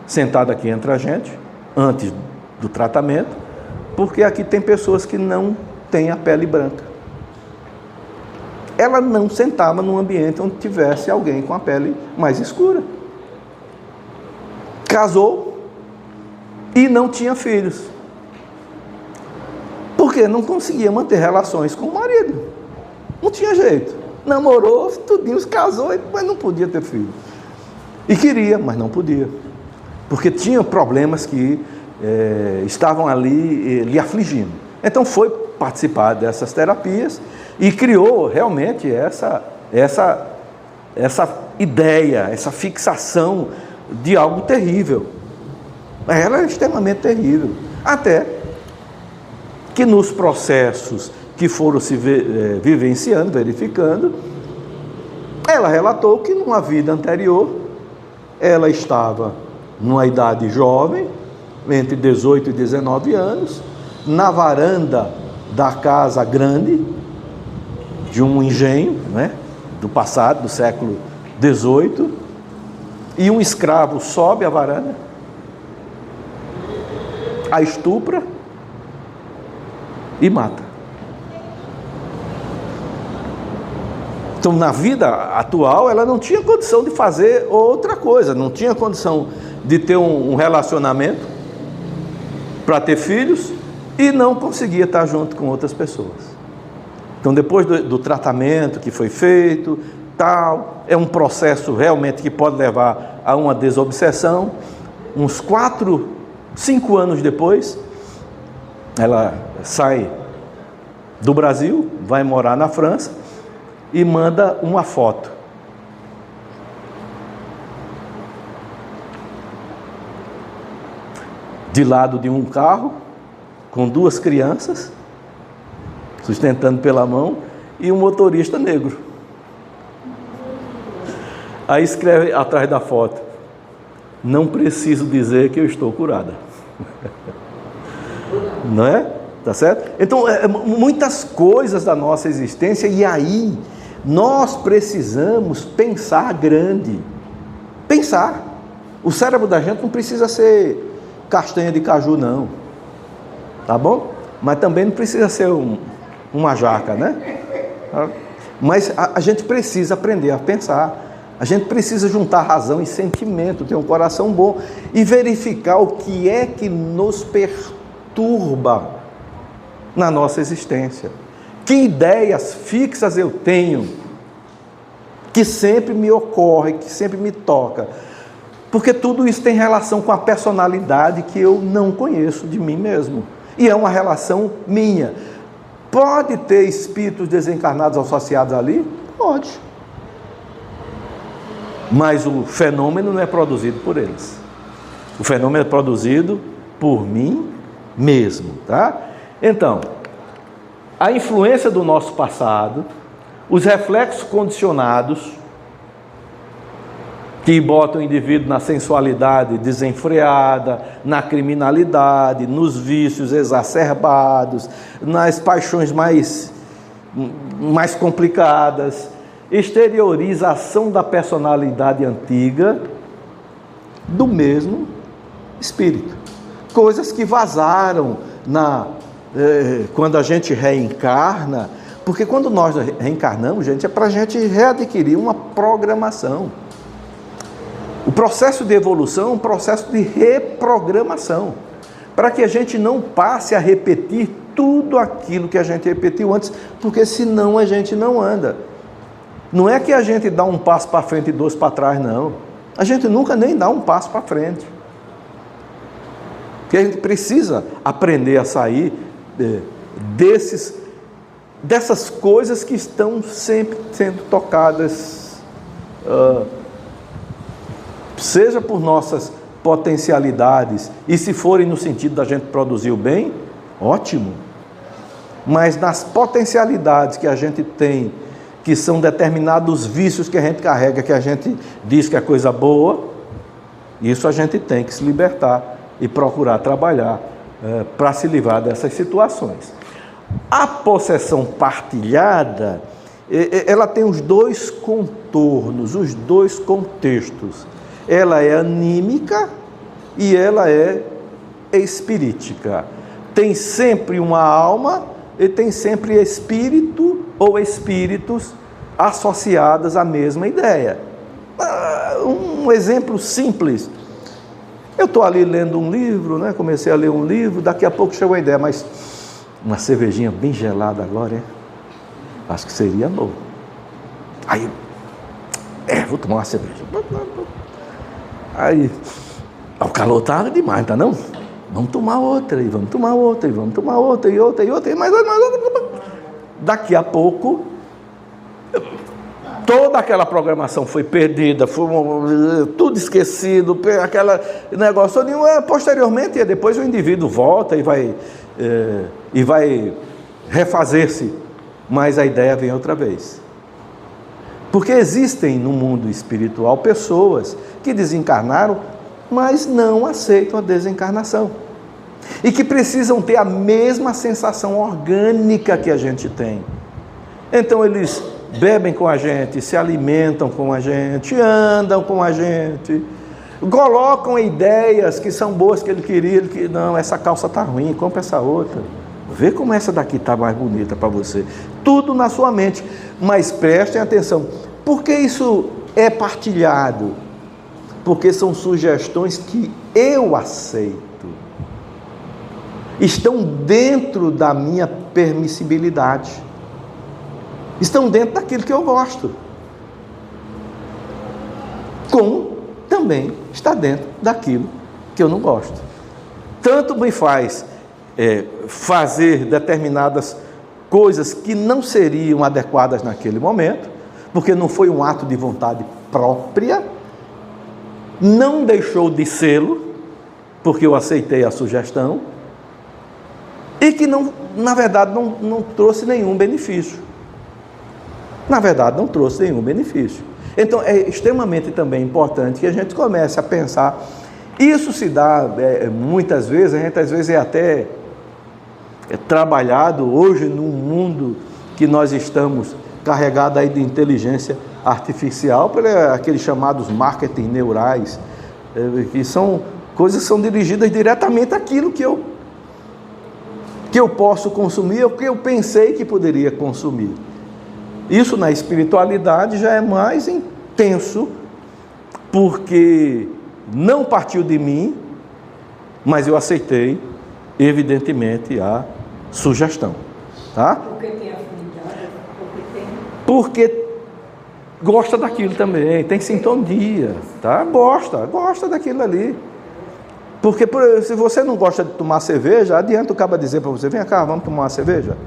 sentada aqui entre a gente, antes do tratamento, porque aqui tem pessoas que não têm a pele branca. Ela não sentava num ambiente onde tivesse alguém com a pele mais escura. Casou e não tinha filhos. Porque não conseguia manter relações com o marido. Não tinha jeito. Namorou, tudinho, se casou, mas não podia ter filho. E queria, mas não podia. Porque tinha problemas que estavam ali lhe afligindo. Então foi participar dessas terapias e criou realmente essa ideia, essa fixação de algo terrível. Era extremamente terrível. Até que nos processos que foram se vivenciando, verificando, ela relatou que numa vida anterior, ela estava numa idade jovem, entre 18 e 19 anos, na varanda da casa grande, de um engenho, né, do passado, do século XVIII, e um escravo sobe a varanda, a estupra e mata. Então, na vida atual, ela não tinha condição de fazer outra coisa, não tinha condição de ter um relacionamento para ter filhos e não conseguia estar junto com outras pessoas. Então, depois do tratamento que foi feito, tal, é um processo realmente que pode levar a uma desobsessão. Uns 4, 5 anos depois, ela sai do Brasil, vai morar na França, e manda uma foto. De lado de um carro, com 2 crianças, sustentando pela mão, e um motorista negro. Aí escreve atrás da foto: não preciso dizer que eu estou curada. Não é? Tá certo? Então, muitas coisas da nossa existência, e aí nós precisamos pensar grande. Pensar. O cérebro da gente não precisa ser castanha de caju, não. Tá bom? Mas também não precisa ser uma jaca, né? Mas a gente precisa aprender a pensar. A gente precisa juntar razão e sentimento, ter um coração bom e verificar o que é que nos perturba na nossa existência. Que ideias fixas eu tenho, que sempre me ocorre, que sempre me toca. Porque tudo isso tem relação com a personalidade que eu não conheço de mim mesmo. E é uma relação minha. Pode ter espíritos desencarnados associados ali? Pode. Mas o fenômeno não é produzido por eles. O fenômeno é produzido por mim mesmo, tá? Então, a influência do nosso passado, os reflexos condicionados que botam o indivíduo na sensualidade desenfreada, na criminalidade, nos vícios exacerbados, nas paixões mais complicadas, exteriorização da personalidade antiga do mesmo espírito. Coisas que vazaram quando a gente reencarna, porque quando nós reencarnamos, gente, é para a gente readquirir uma programação. O processo de evolução é um processo de reprogramação, para que a gente não passe a repetir tudo aquilo que a gente repetiu antes, porque senão a gente não anda. Não é que a gente dá um passo para frente e dois para trás, não. A gente nunca nem dá um passo para frente. Porque a gente precisa aprender a sair dessas coisas que estão sempre sendo tocadas, seja por nossas potencialidades, e se forem no sentido da gente produzir o bem, ótimo. Mas nas potencialidades que a gente tem, que são determinados vícios que a gente carrega, que a gente diz que é coisa boa, isso a gente tem que se libertar e procurar trabalhar para se livrar dessas situações. A possessão partilhada, ela tem os dois contornos, os dois contextos. Ela é anímica e ela é espirítica. Tem sempre uma alma e tem sempre espírito ou espíritos associados à mesma ideia. Um exemplo simples. Eu estou ali lendo um livro, né? Comecei a ler um livro, daqui a pouco chegou a ideia, mas uma cervejinha bem gelada agora, hein? Acho que seria bom. Aí, vou tomar uma cerveja. Aí, o calor está demais, tá não? Vamos tomar outra, e vamos tomar outra, e vamos tomar outra, e outra, e outra, e mais outra. Daqui a pouco, toda aquela programação foi perdida, foi tudo esquecido, aquele negócio. Posteriormente, depois o indivíduo volta e vai refazer-se, mas a ideia vem outra vez. Porque existem no mundo espiritual pessoas que desencarnaram, mas não aceitam a desencarnação. E que precisam ter a mesma sensação orgânica que a gente tem. Então eles bebem com a gente, se alimentam com a gente, andam com a gente, colocam ideias que são boas que ele queria, não, essa calça está ruim, compra essa outra. Vê como essa daqui está mais bonita para você. Tudo na sua mente. Mas prestem atenção, por que isso é partilhado? Porque são sugestões que eu aceito. Estão dentro da minha permissibilidade. Estão dentro daquilo que eu gosto. Como também está dentro daquilo que eu não gosto. Tanto me faz fazer determinadas coisas que não seriam adequadas naquele momento, porque não foi um ato de vontade própria, não deixou de sê-lo, porque eu aceitei a sugestão, e que não, na verdade não trouxe nenhum benefício. Na verdade, não trouxe nenhum benefício. Então, é extremamente também importante que a gente comece a pensar. Isso se dá muitas vezes, a gente às vezes é até trabalhado hoje num mundo que nós estamos carregados aí de inteligência artificial, por aqueles chamados marketing neurais, que são coisas que são dirigidas diretamente àquilo que eu posso consumir, ou que eu pensei que poderia consumir. Isso na espiritualidade já é mais intenso, porque não partiu de mim, mas eu aceitei, evidentemente, a sugestão. Tá? Porque tem afinidade, porque gosta daquilo também, tem sintonia, tá? Gosta daquilo ali. Porque se você não gosta de tomar cerveja, adianta o cara dizer para você, vem cá, vamos tomar uma cerveja?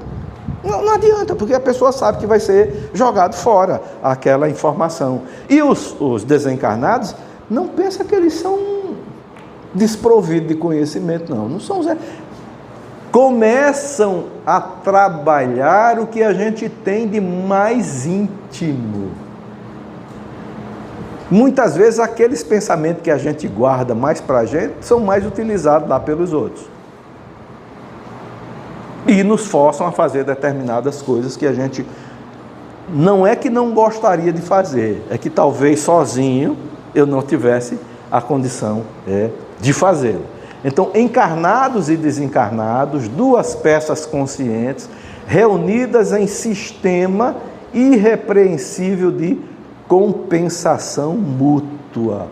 Não adianta, porque a pessoa sabe que vai ser jogado fora aquela informação. E os desencarnados não pensam que eles são desprovidos de conhecimento, não são. Começam a trabalhar o que a gente tem de mais íntimo. Muitas vezes aqueles pensamentos que a gente guarda mais para a gente são mais utilizados lá pelos outros. E nos forçam a fazer determinadas coisas que a gente não é que não gostaria de fazer, é que talvez sozinho eu não tivesse a condição de fazê-lo. Então, encarnados e desencarnados, duas peças conscientes, reunidas em sistema irrepreensível de compensação mútua.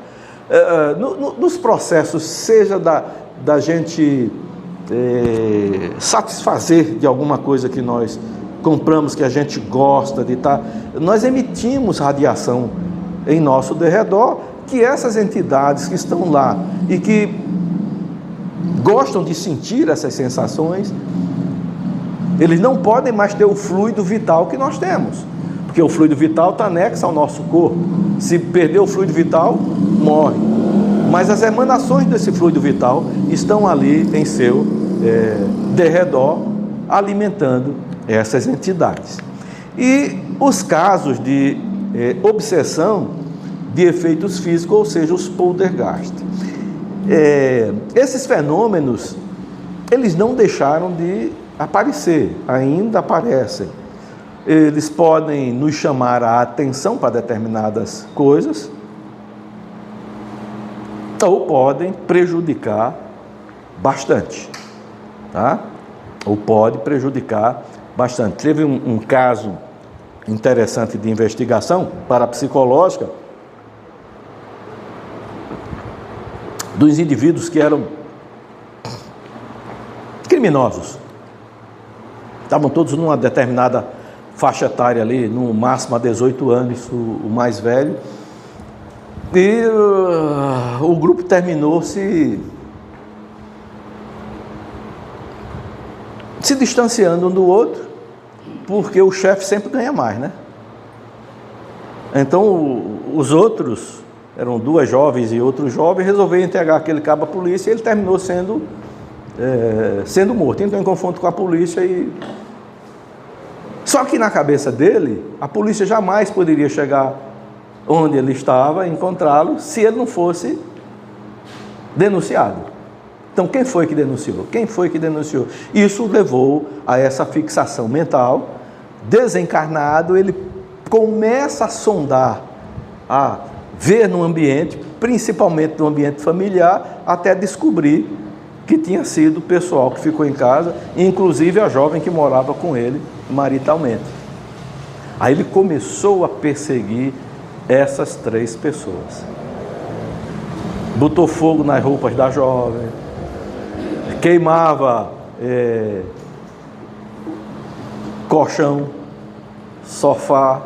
nos processos, seja da gente satisfazer de alguma coisa que nós compramos, que a gente gosta de estar, nós emitimos radiação em nosso derredor, que essas entidades que estão lá e que gostam de sentir essas sensações, eles não podem mais ter o fluido vital que nós temos, porque o fluido vital está anexo ao nosso corpo. Se perder o fluido vital, morre. Mas as emanações desse fluido vital estão ali em seu derredor, alimentando essas entidades. E os casos de obsessão de efeitos físicos, ou seja, os poltergeist. Esses fenômenos, eles não deixaram de aparecer, ainda aparecem. Eles podem nos chamar a atenção para determinadas coisas, ou podem prejudicar bastante, tá? Ou pode prejudicar bastante. Teve um caso interessante de investigação parapsicológica dos indivíduos que eram criminosos. Estavam todos numa determinada faixa etária ali, no máximo a 18 anos, o mais velho. E o grupo terminou se distanciando um do outro, porque o chefe sempre ganha mais, né? Então os outros, eram duas jovens e outro jovem, resolveram entregar aquele cabo à polícia e ele terminou sendo morto. Entrou em confronto com a polícia e... Só que na cabeça dele, a polícia jamais poderia chegar onde ele estava, encontrá-lo, se ele não fosse denunciado. Então, quem foi que denunciou? Quem foi que denunciou? Isso levou a essa fixação mental. Desencarnado, ele começa a sondar, a ver no ambiente, principalmente no ambiente familiar, até descobrir que tinha sido o pessoal que ficou em casa, inclusive a jovem que morava com ele maritalmente. Aí ele começou a perseguir essas três pessoas. Botou fogo nas roupas da jovem, queimava colchão, sofá,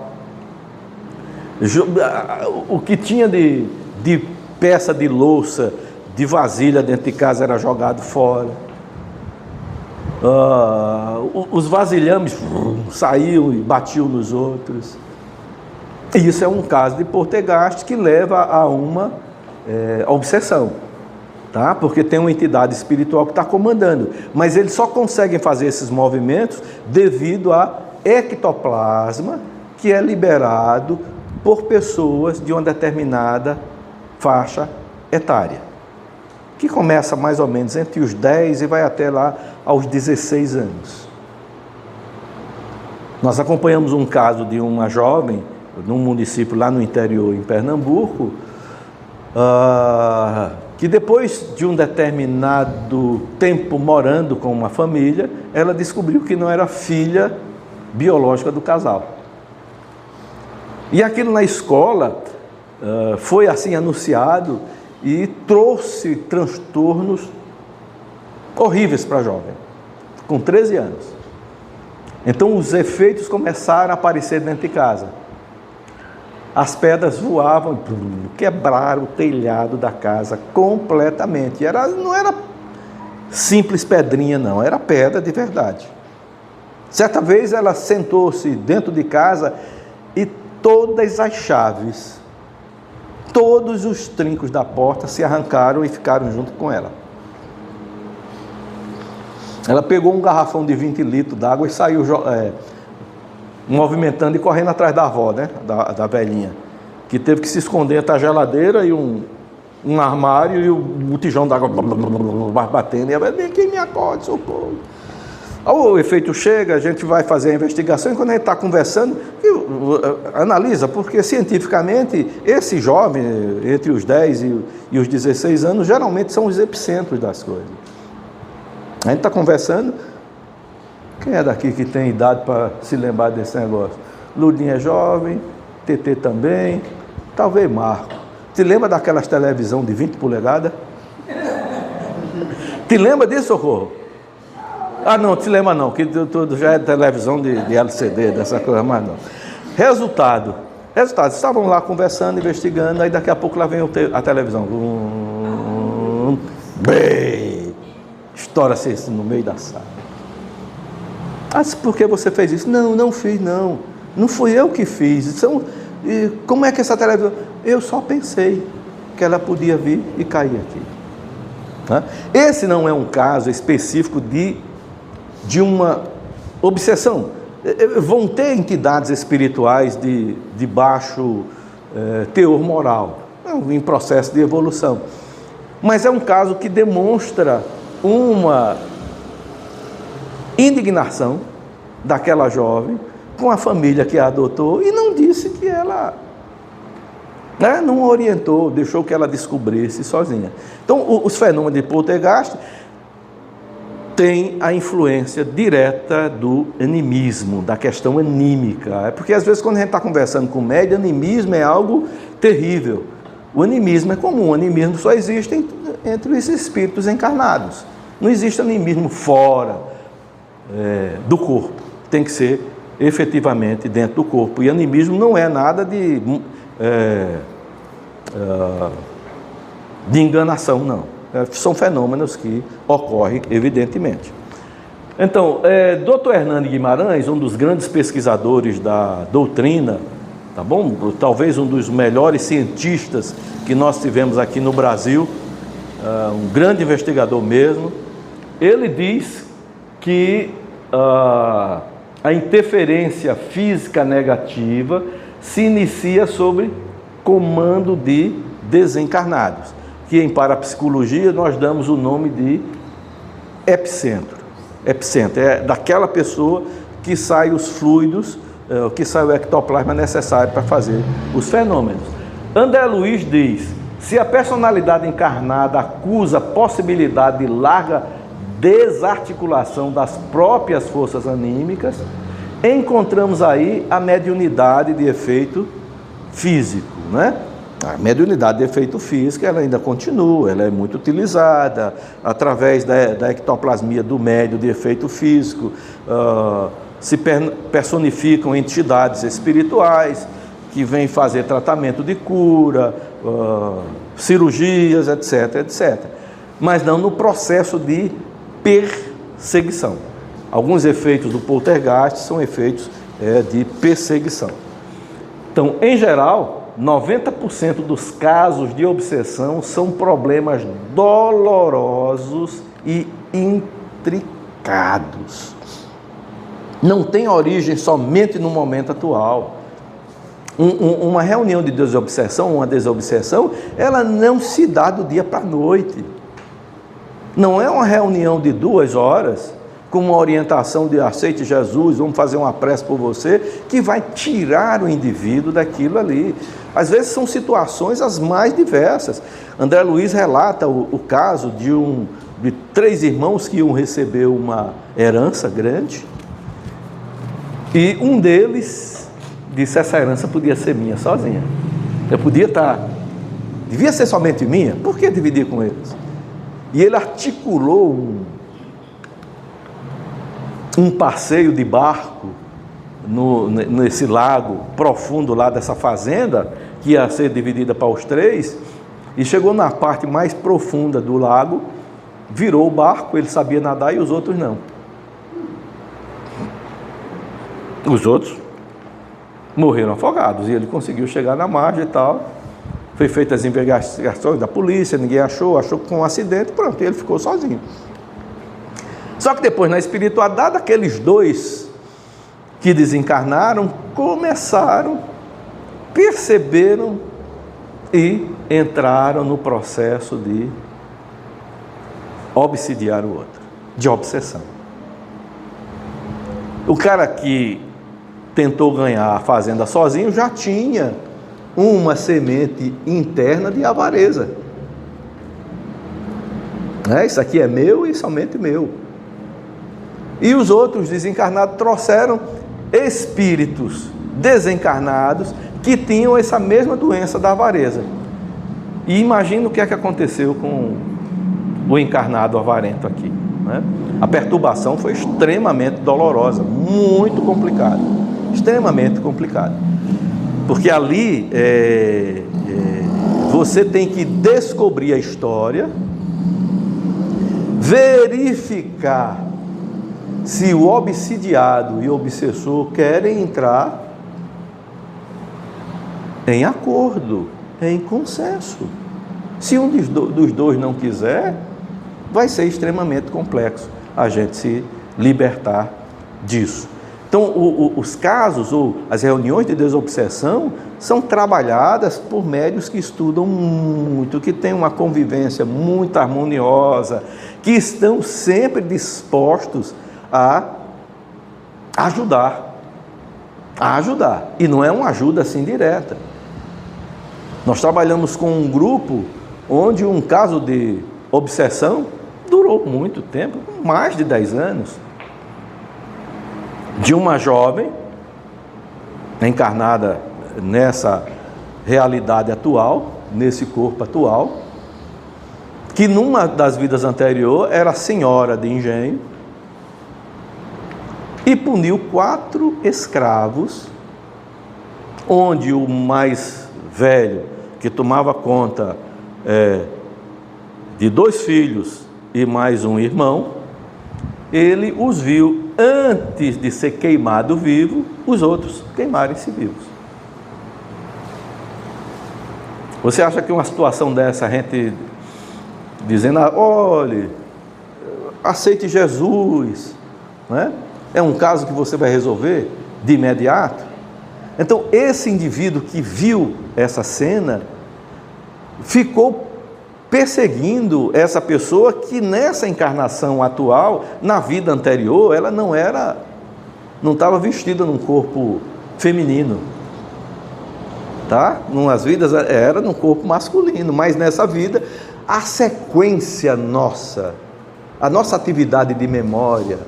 o que tinha de peça de louça, de vasilha dentro de casa era jogado fora. Os vasilhames saíam e batiam nos outros. E isso é um caso de poltergeist que leva a uma obsessão, tá? Porque tem uma entidade espiritual que está comandando, mas eles só conseguem fazer esses movimentos devido a ectoplasma que é liberado por pessoas de uma determinada faixa etária, que começa mais ou menos entre os 10 e vai até lá aos 16 anos. Nós acompanhamos um caso de uma jovem, num município lá no interior, em Pernambuco, que depois de um determinado tempo morando com uma família, ela descobriu que não era filha biológica do casal. E aquilo na escola foi assim anunciado e trouxe transtornos horríveis para a jovem, com 13 anos. Então os efeitos começaram a aparecer dentro de casa. As pedras voavam, quebraram o telhado da casa completamente. Não era simples pedrinha não, era pedra de verdade. Certa vez ela sentou-se dentro de casa e todas as chaves, todos os trincos da porta se arrancaram e ficaram junto com ela. Ela pegou um garrafão de 20 litros d'água e saiu movimentando e correndo atrás da avó, né? Da velhinha, que teve que se esconder entre a geladeira e um armário e o botijão d'água batendo. E ela vai, vem aqui, me acorde, socorro. O efeito chega, a gente vai fazer a investigação e quando a gente está conversando, analisa, porque cientificamente esse jovem, entre os 10 e os 16 anos, geralmente são os epicentros das coisas. A gente está conversando, quem é daqui que tem idade para se lembrar desse negócio? Ludinha é jovem, TT também, talvez Marco. Te lembra daquelas televisão de 20 polegadas? Te lembra disso, Socorro? Ah, não, te lembra não, que tudo já é televisão de LCD, dessa coisa mais não. Resultado, estavam lá conversando, investigando, aí daqui a pouco lá vem a televisão. Bem, estoura-se isso no meio da sala. Ah, por que você fez isso? Não fiz, não. Não fui eu que fiz. Como é que essa televisão... Eu só pensei que ela podia vir e cair aqui. Esse não é um caso específico de uma obsessão. Vão ter entidades espirituais de baixo teor moral, em processo de evolução. Mas é um caso que demonstra uma indignação daquela jovem com a família que a adotou e não disse que ela... não orientou, deixou que ela descobrisse sozinha. Então, os fenômenos de poltergeist têm a influência direta do animismo, da questão anímica. Porque, às vezes, quando a gente está conversando com médium, animismo é algo terrível. O animismo é comum, o animismo só existe entre os espíritos encarnados. Não existe animismo fora do corpo. Tem que ser efetivamente dentro do corpo. E animismo não é nada de enganação, não. São fenômenos que ocorrem, evidentemente. Então, Dr. Hernani Guimarães, um dos grandes pesquisadores da doutrina, tá bom? Talvez um dos melhores cientistas que nós tivemos aqui no Brasil, um grande investigador mesmo, ele diz que a interferência física negativa se inicia sob comando de desencarnados, que em parapsicologia nós damos o nome de epicentro. Epicentro é daquela pessoa que sai os fluidos, que sai o ectoplasma necessário para fazer os fenômenos. André Luiz diz: se a personalidade encarnada acusa a possibilidade de larga desarticulação das próprias forças anímicas, encontramos aí a mediunidade de efeito físico, né? A mediunidade de efeito físico, ela ainda continua, ela é muito utilizada através da ectoplasmia do médium de efeito físico, se personificam entidades espirituais que vêm fazer tratamento de cura, cirurgias, etc, etc. Mas não no processo de perseguição. Alguns efeitos do poltergeist são efeitos de perseguição. Então, em geral, 90% dos casos de obsessão são problemas dolorosos e intricados. Não tem origem somente no momento atual. Uma reunião de desobsessão, uma desobsessão, ela não se dá do dia para a noite. Não é uma reunião de 2 horas, com uma orientação de aceite Jesus, vamos fazer uma prece por você, que vai tirar o indivíduo daquilo ali. Às vezes são situações as mais diversas. André Luiz relata o caso de 3 irmãos que iam receber uma herança grande, e um deles disse: essa herança podia ser minha sozinha. Eu devia ser somente minha, por que dividir com eles? E ele articulou um passeio de barco nesse lago profundo lá dessa fazenda, que ia ser dividida para os 3, e chegou na parte mais profunda do lago, virou o barco, ele sabia nadar e os outros não. Os outros morreram afogados, e ele conseguiu chegar na margem e tal. Foi feitas as investigações da polícia, ninguém achou que foi um acidente, pronto, ele ficou sozinho. Só que depois, na espiritualidade, aqueles 2 que desencarnaram começaram, perceberam e entraram no processo de obsidiar o outro, de obsessão. O cara que tentou ganhar a fazenda sozinho já tinha uma semente interna de avareza. Isso aqui é meu e somente meu. E os outros desencarnados trouxeram espíritos desencarnados que tinham essa mesma doença da avareza. E imagina o que é que aconteceu com o encarnado avarento aqui, né? A perturbação foi extremamente dolorosa, muito complicada, extremamente complicada. Porque ali você tem que descobrir a história, verificar se o obsidiado e o obsessor querem entrar em acordo, em consenso. Se um dos dois não quiser, vai ser extremamente complexo a gente se libertar disso. Então, os casos ou as reuniões de desobsessão são trabalhadas por médiuns que estudam muito, que têm uma convivência muito harmoniosa, que estão sempre dispostos a ajudar. E não é uma ajuda assim direta. Nós trabalhamos com um grupo onde um caso de obsessão durou muito tempo, mais de 10 anos, de uma jovem encarnada nessa realidade atual, nesse corpo atual, que numa das vidas anteriores era senhora de engenho e puniu 4 escravos, onde o mais velho, que tomava conta de 2 filhos e mais um irmão, ele os viu antes de ser queimado vivo, os outros queimarem-se vivos. Você acha que uma situação dessa, a gente dizendo, olhe, aceite Jesus, né? É um caso que você vai resolver de imediato? Então, esse indivíduo que viu essa cena ficou perseguindo essa pessoa que nessa encarnação atual, na vida anterior, ela não estava vestida num corpo feminino, tá? Numas vidas era num corpo masculino, mas nessa vida, a sequência nossa, a nossa atividade de memória,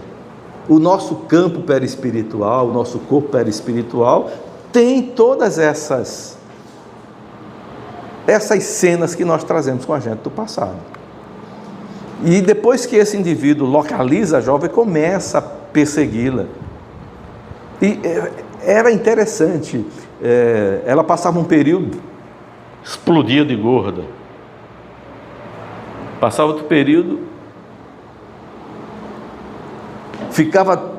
o nosso campo perispiritual, o nosso corpo perispiritual, tem todas essas cenas que nós trazemos com a gente do passado. E depois que esse indivíduo localiza a jovem, começa a persegui-la. E era interessante, ela passava um período, explodia de gorda. Passava outro período, ficava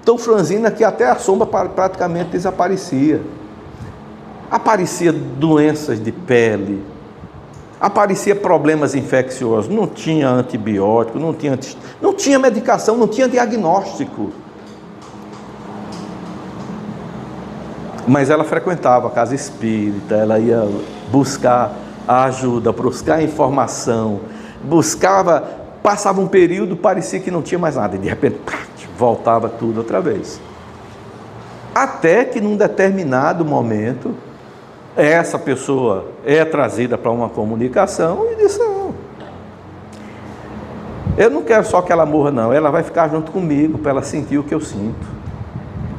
tão franzina que até a sombra praticamente desaparecia. Aparecia doenças de pele, aparecia problemas infecciosos, não tinha antibiótico, não tinha medicação, não tinha diagnóstico. Mas ela frequentava a casa espírita, ela ia buscar ajuda, buscar informação, passava um período, parecia que não tinha mais nada, e de repente, voltava tudo outra vez. Até que num determinado momento, essa pessoa é trazida para uma comunicação e diz, não, eu não quero só que ela morra não, ela vai ficar junto comigo para ela sentir o que eu sinto,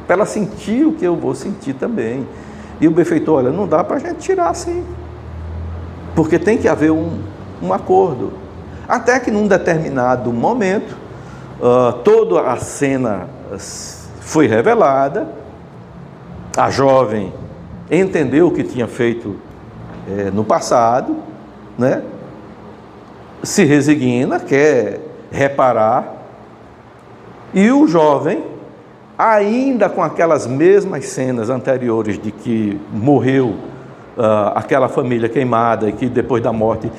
para ela sentir o que eu vou sentir também. E o benfeitor, olha, não dá para a gente tirar assim, porque tem que haver um acordo. Até que num determinado momento, toda a cena foi revelada, a jovem entendeu o que tinha feito no passado, né? Se resigna, quer reparar, e o jovem, ainda com aquelas mesmas cenas anteriores de que morreu aquela família queimada e que depois da morte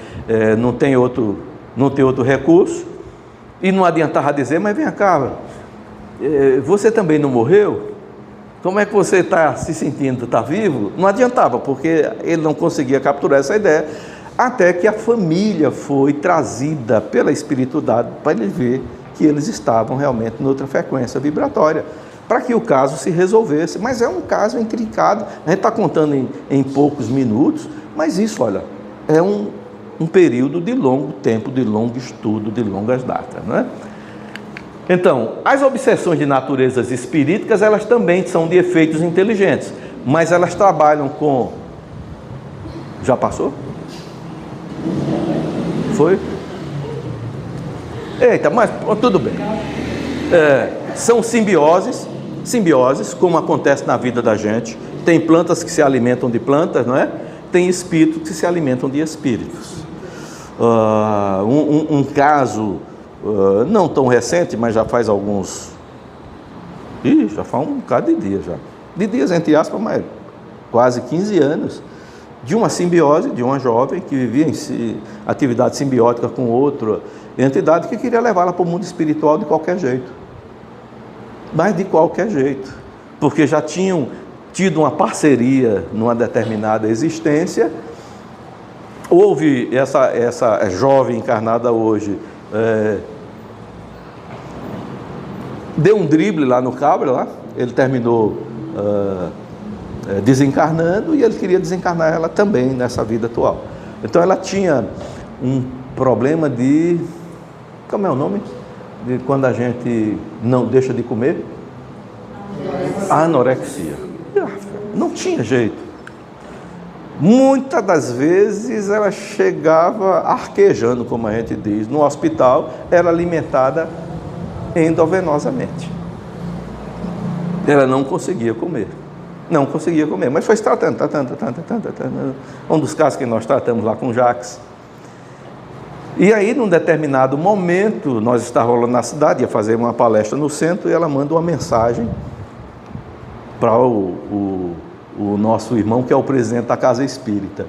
não tem outro recurso, e não adiantava dizer, mas vem cá, você também não morreu? Como é que você está se sentindo? Está vivo? Não adiantava, porque ele não conseguia capturar essa ideia, até que a família foi trazida pela espiritualidade para ele ver que eles estavam realmente em outra frequência vibratória, para que o caso se resolvesse. Mas é um caso intrincado, a gente está contando em poucos minutos, mas isso, olha, é um período de longo tempo, de longo estudo, de longas datas, não é? Então, as obsessões de naturezas espiríticas, elas também são de efeitos inteligentes, mas elas trabalham com... Já passou? foi? Eita, mas tudo bem. São simbioses, como acontece na vida da gente. Tem plantas que se alimentam de plantas, não é? Tem espíritos que se alimentam de espíritos. Um caso não tão recente, mas já faz alguns... já faz um bocado de dias já. De dias, entre aspas, mas quase 15 anos. De uma simbiose, de uma jovem que vivia em atividade simbiótica com outra entidade que queria levá-la para o mundo espiritual de qualquer jeito. Mas de qualquer jeito. Porque já tinham tido uma parceria numa determinada existência. Houve essa jovem encarnada hoje, deu um drible lá no cabra, lá, ele terminou desencarnando e ele queria desencarnar ela também nessa vida atual. Então ela tinha um problema de... Como é o nome? De quando a gente não deixa de comer? Anorexia. Não tinha jeito. Muitas das vezes ela chegava arquejando, como a gente diz, no hospital, era alimentada endovenosamente. Ela não conseguia comer. Não conseguia comer, mas foi tratando. Um dos casos que nós tratamos lá com o Jacques. E aí, num determinado momento, nós estávamos rolando na cidade, ia fazer uma palestra no centro, e ela manda uma mensagem para o nosso irmão, que é o presidente da Casa Espírita,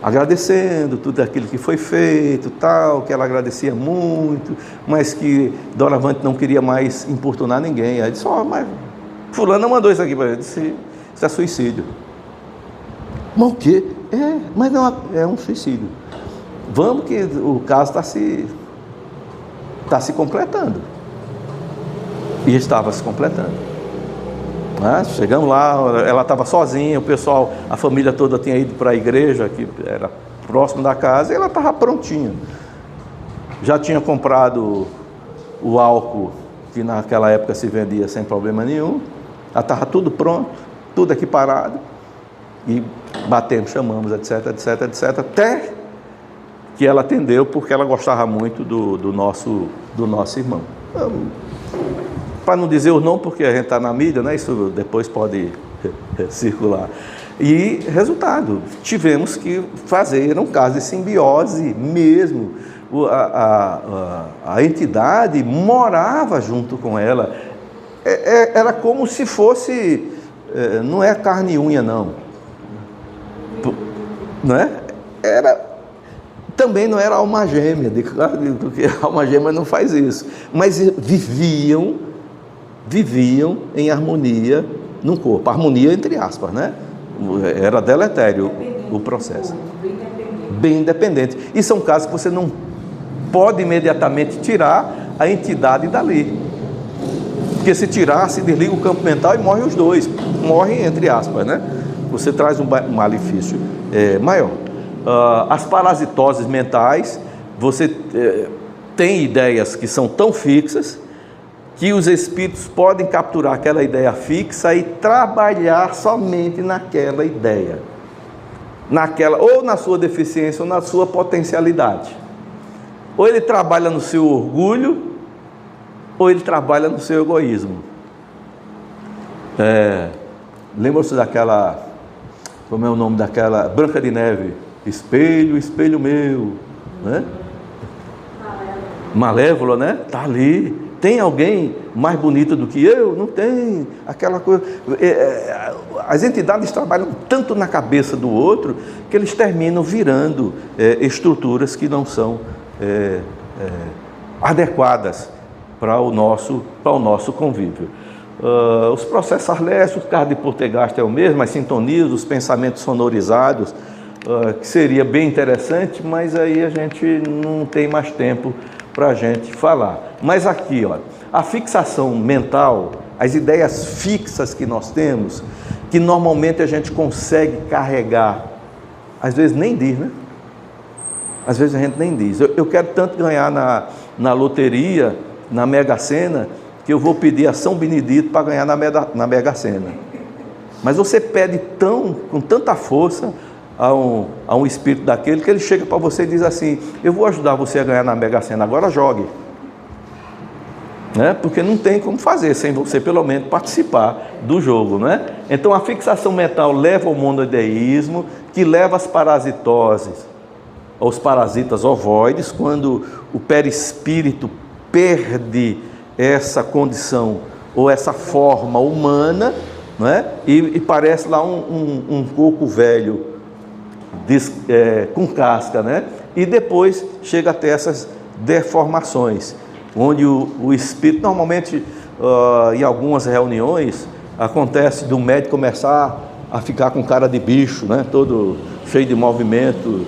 agradecendo tudo aquilo que foi feito, tal, que ela agradecia muito, mas que doravante não queria mais importunar ninguém. Aí disse, mas fulano mandou isso aqui para ele, disse, isso é suicídio. Mas o quê? Mas não, é um suicídio. Vamos que o caso está se completando. E estava se completando. Chegamos lá, ela estava sozinha, o pessoal, a família toda tinha ido para a igreja, que era próximo da casa, e ela estava prontinha. Já tinha comprado o álcool, que naquela época se vendia sem problema nenhum, já estava tudo pronto, tudo equiparado, e batemos, chamamos, etc, até que ela atendeu, porque ela gostava muito do nosso irmão. Para não dizer o nome, porque a gente está na mídia, né? Isso depois pode circular. E, resultado, tivemos que fazer um caso de simbiose mesmo. A entidade morava junto com ela. Era como se fosse... não é carne e unha, não. Não é? Também não era alma gêmea, porque a alma gêmea não faz isso. Mas viviam em harmonia no corpo. Harmonia entre aspas, né? Era deletério o processo. Bem independente. E são casos que você não pode imediatamente tirar a entidade dali. Porque se tirar, se desliga o campo mental e morrem os dois. Morrem entre aspas, né? Você traz um malefício maior. As parasitoses mentais, você tem ideias que são tão fixas que os espíritos podem capturar aquela ideia fixa e trabalhar somente naquela ideia, ou na sua deficiência ou na sua potencialidade. Ou ele trabalha no seu orgulho, ou ele trabalha no seu egoísmo. Lembra-se daquela, como é o nome daquela, Branca de Neve? Espelho, espelho meu, né? Malévola, né? Está ali. Tem alguém mais bonito do que eu? Não tem. Aquela coisa. As entidades trabalham tanto na cabeça do outro que eles terminam virando estruturas que não são adequadas para o nosso convívio. Os processos arlésticos, o caso de Poltergeist é o mesmo, as sintonias, os pensamentos sonorizados, que seria bem interessante, mas aí a gente não tem mais tempo para a gente falar. Mas aqui, ó, a fixação mental, as ideias fixas que nós temos, que normalmente a gente consegue carregar, às vezes nem diz, né? Às vezes a gente nem diz. Eu quero tanto ganhar na loteria, na Mega Sena, que eu vou pedir a São Benedito para ganhar na Mega Sena. Mas você pede com tanta força, a um espírito daquele, que ele chega para você e diz assim: eu vou ajudar você a ganhar na Mega Sena, agora jogue. Né? Porque não tem como fazer sem você pelo menos participar do jogo, né? Então a fixação mental leva ao monodeísmo, que leva às parasitoses, aos parasitas ovoides, quando o perispírito perde essa condição ou essa forma humana, né? E parece lá um coco velho com casca, né? E depois chega até essas deformações, onde o espírito, normalmente em algumas reuniões, acontece do médico começar a ficar com cara de bicho, né? Todo cheio de movimento,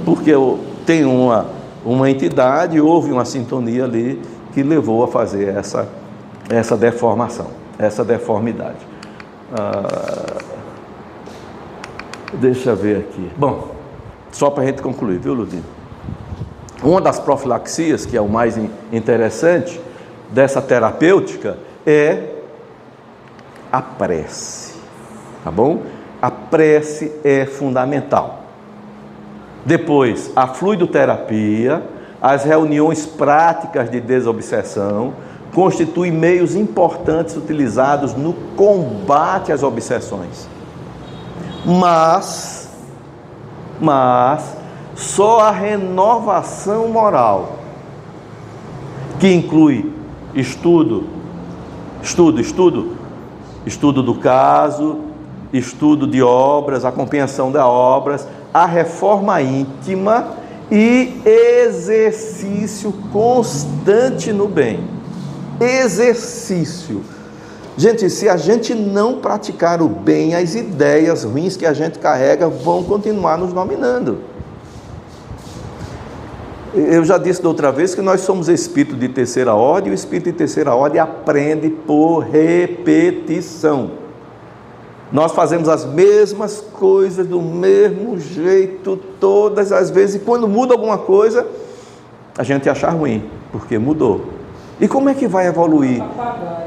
porque tem uma entidade, houve uma sintonia ali que levou a fazer essa deformação, essa deformidade. Deixa eu ver aqui. Bom, só para a gente concluir, viu, Ludinho? Uma das profilaxias, que é o mais interessante dessa terapêutica, é a prece, tá bom? A prece é fundamental. Depois, a fluidoterapia, as reuniões práticas de desobsessão, constituem meios importantes utilizados no combate às obsessões. Mas só a renovação moral, que inclui estudo do caso, estudo de obras, a compreensão das obras, a reforma íntima e exercício constante no bem. Exercício. Gente, se a gente não praticar o bem, as ideias ruins que a gente carrega vão continuar nos dominando. Eu já disse da outra vez que nós somos espírito de terceira ordem, e o espírito de terceira ordem aprende por repetição. Nós fazemos as mesmas coisas do mesmo jeito todas as vezes, e quando muda alguma coisa, a gente acha ruim, porque mudou. E como é que vai evoluir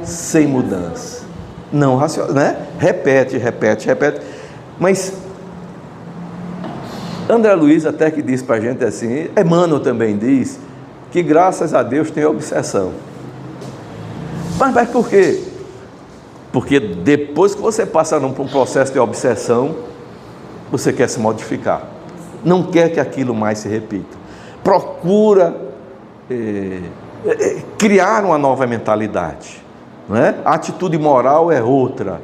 sem mudança? Não raciocina, né? Repete. Mas André Luiz até que diz para a gente assim, Emmanuel também diz, que graças a Deus tem obsessão. Mas por quê? Porque depois que você passa por um processo de obsessão, você quer se modificar. Não quer que aquilo mais se repita. Procura criar uma nova mentalidade, não é? A atitude moral é outra,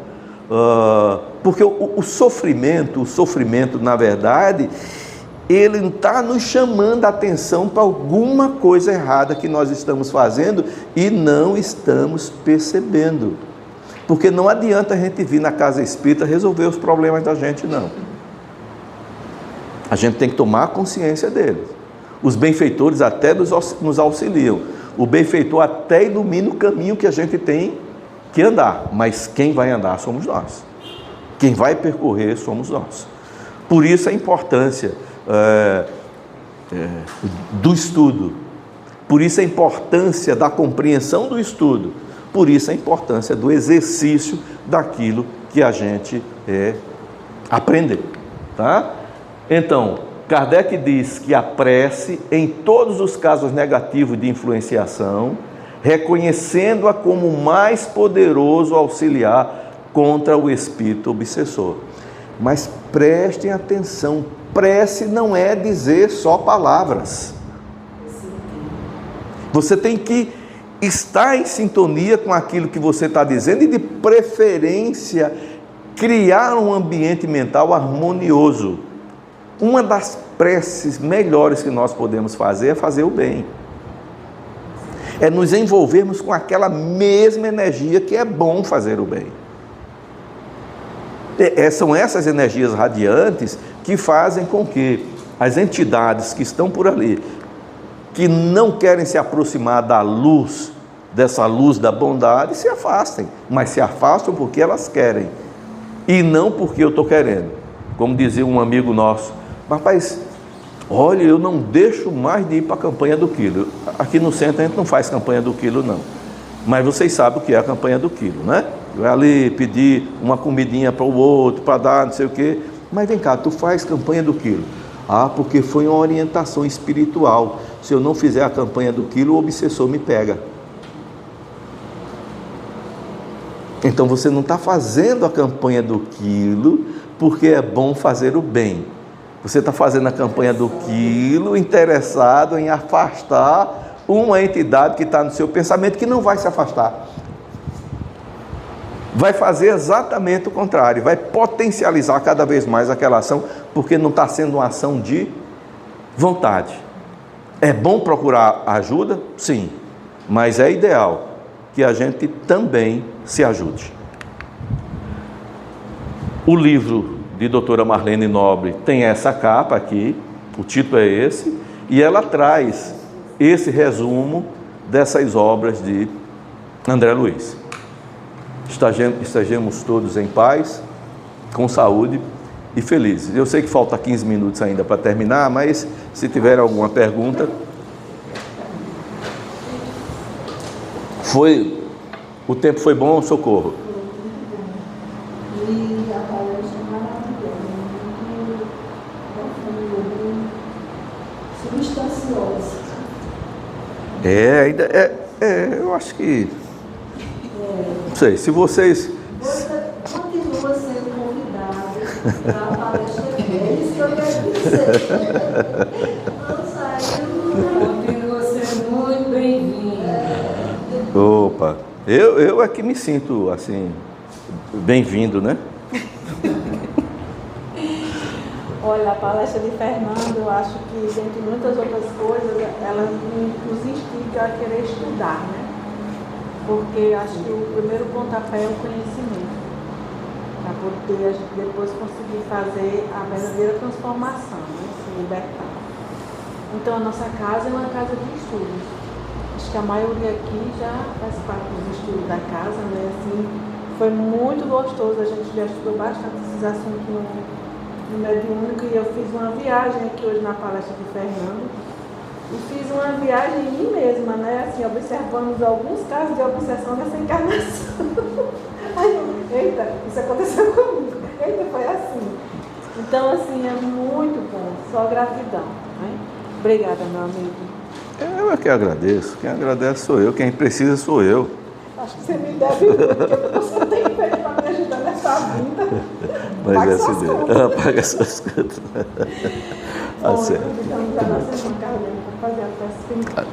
porque o sofrimento, na verdade, ele está nos chamando a atenção para alguma coisa errada que nós estamos fazendo e não estamos percebendo, porque não adianta a gente vir na casa espírita resolver os problemas da gente, não. A gente tem que tomar consciência deles. Os benfeitores até nos auxiliam. O benfeitor até ilumina o caminho que a gente tem que andar, mas quem vai andar somos nós. Quem vai percorrer somos nós. Por isso a importância do estudo, por isso a importância da compreensão do estudo, por isso a importância do exercício daquilo que a gente aprendeu, tá? Então, Kardec diz que a prece, em todos os casos negativos de influenciação, reconhecendo-a como o mais poderoso auxiliar contra o espírito obsessor. Mas prestem atenção, prece não é dizer só palavras. Você tem que estar em sintonia com aquilo que você está dizendo e, de preferência, criar um ambiente mental harmonioso. Uma das preces melhores que nós podemos fazer é fazer o bem. É nos envolvermos com aquela mesma energia que é bom fazer o bem. São essas energias radiantes que fazem com que as entidades que estão por ali, que não querem se aproximar da luz, dessa luz da bondade, se afastem. Mas se afastam porque elas querem e não porque eu estou querendo. Como dizia um amigo nosso, rapaz, olha, eu não deixo mais de ir para a campanha do quilo. Aqui no centro a gente não faz campanha do quilo, não. Mas vocês sabem o que é a campanha do quilo, né? Vai ali pedir uma comidinha para o outro, para dar não sei o quê. Mas vem cá, tu faz campanha do quilo? Ah, porque foi uma orientação espiritual. Se eu não fizer a campanha do quilo, o obsessor me pega. Então você não está fazendo a campanha do quilo porque é bom fazer o bem. Você está fazendo a campanha do quilo interessado em afastar uma entidade que está no seu pensamento, que não vai se afastar. Vai fazer exatamente o contrário, vai potencializar cada vez mais aquela ação, porque não está sendo uma ação de vontade. É bom procurar ajuda? Sim, mas é ideal que a gente também se ajude. O livro de doutora Marlene Nobre tem essa capa aqui, o título é esse, e ela traz esse resumo dessas obras de André Luiz. Estejamos todos em paz, com saúde e felizes. Eu sei que falta 15 minutos ainda para terminar, mas se tiver alguma pergunta... O tempo foi bom, Socorro? E a palestra maravilhosa, muito substanciosa. Eu acho que... Não sei, se vocês... Você continua sendo convidado para a palestra dele, é isso que eu quero dizer. Não saiu. Continua sendo muito bem-vindo. Opa, eu é que me sinto assim, bem-vindo, né? Olha, a palestra de Fernando, eu acho que, dentre muitas outras coisas, ela nos instiga a querer estudar, né? Porque acho que o primeiro pontapé é o conhecimento, para poder a gente depois conseguir fazer a verdadeira transformação, né? Se libertar. Então, a nossa casa é uma casa de estudos. Acho que a maioria aqui já faz parte dos estudos da casa, né? Assim, foi muito gostoso, a gente já estudou bastante esses assuntos no mediúnico, e eu fiz uma viagem aqui hoje na palestra de Fernando, e fiz uma viagem em mim mesma, né? Assim, observamos alguns casos de obsessão nessa encarnação. Aí eu, eita, isso aconteceu comigo, eita, foi assim. Então, assim, é muito bom, só gratidão, né? Obrigada, meu amigo. Eu é que agradeço, quem agradece sou eu, quem precisa sou eu. Acho que você me deve muito, porque você tem feito para me ajudar nessa vida. Mas é assim mesmo, paga suas contas. Bom, então, a nossa irmã Carolina, para fazer a festa.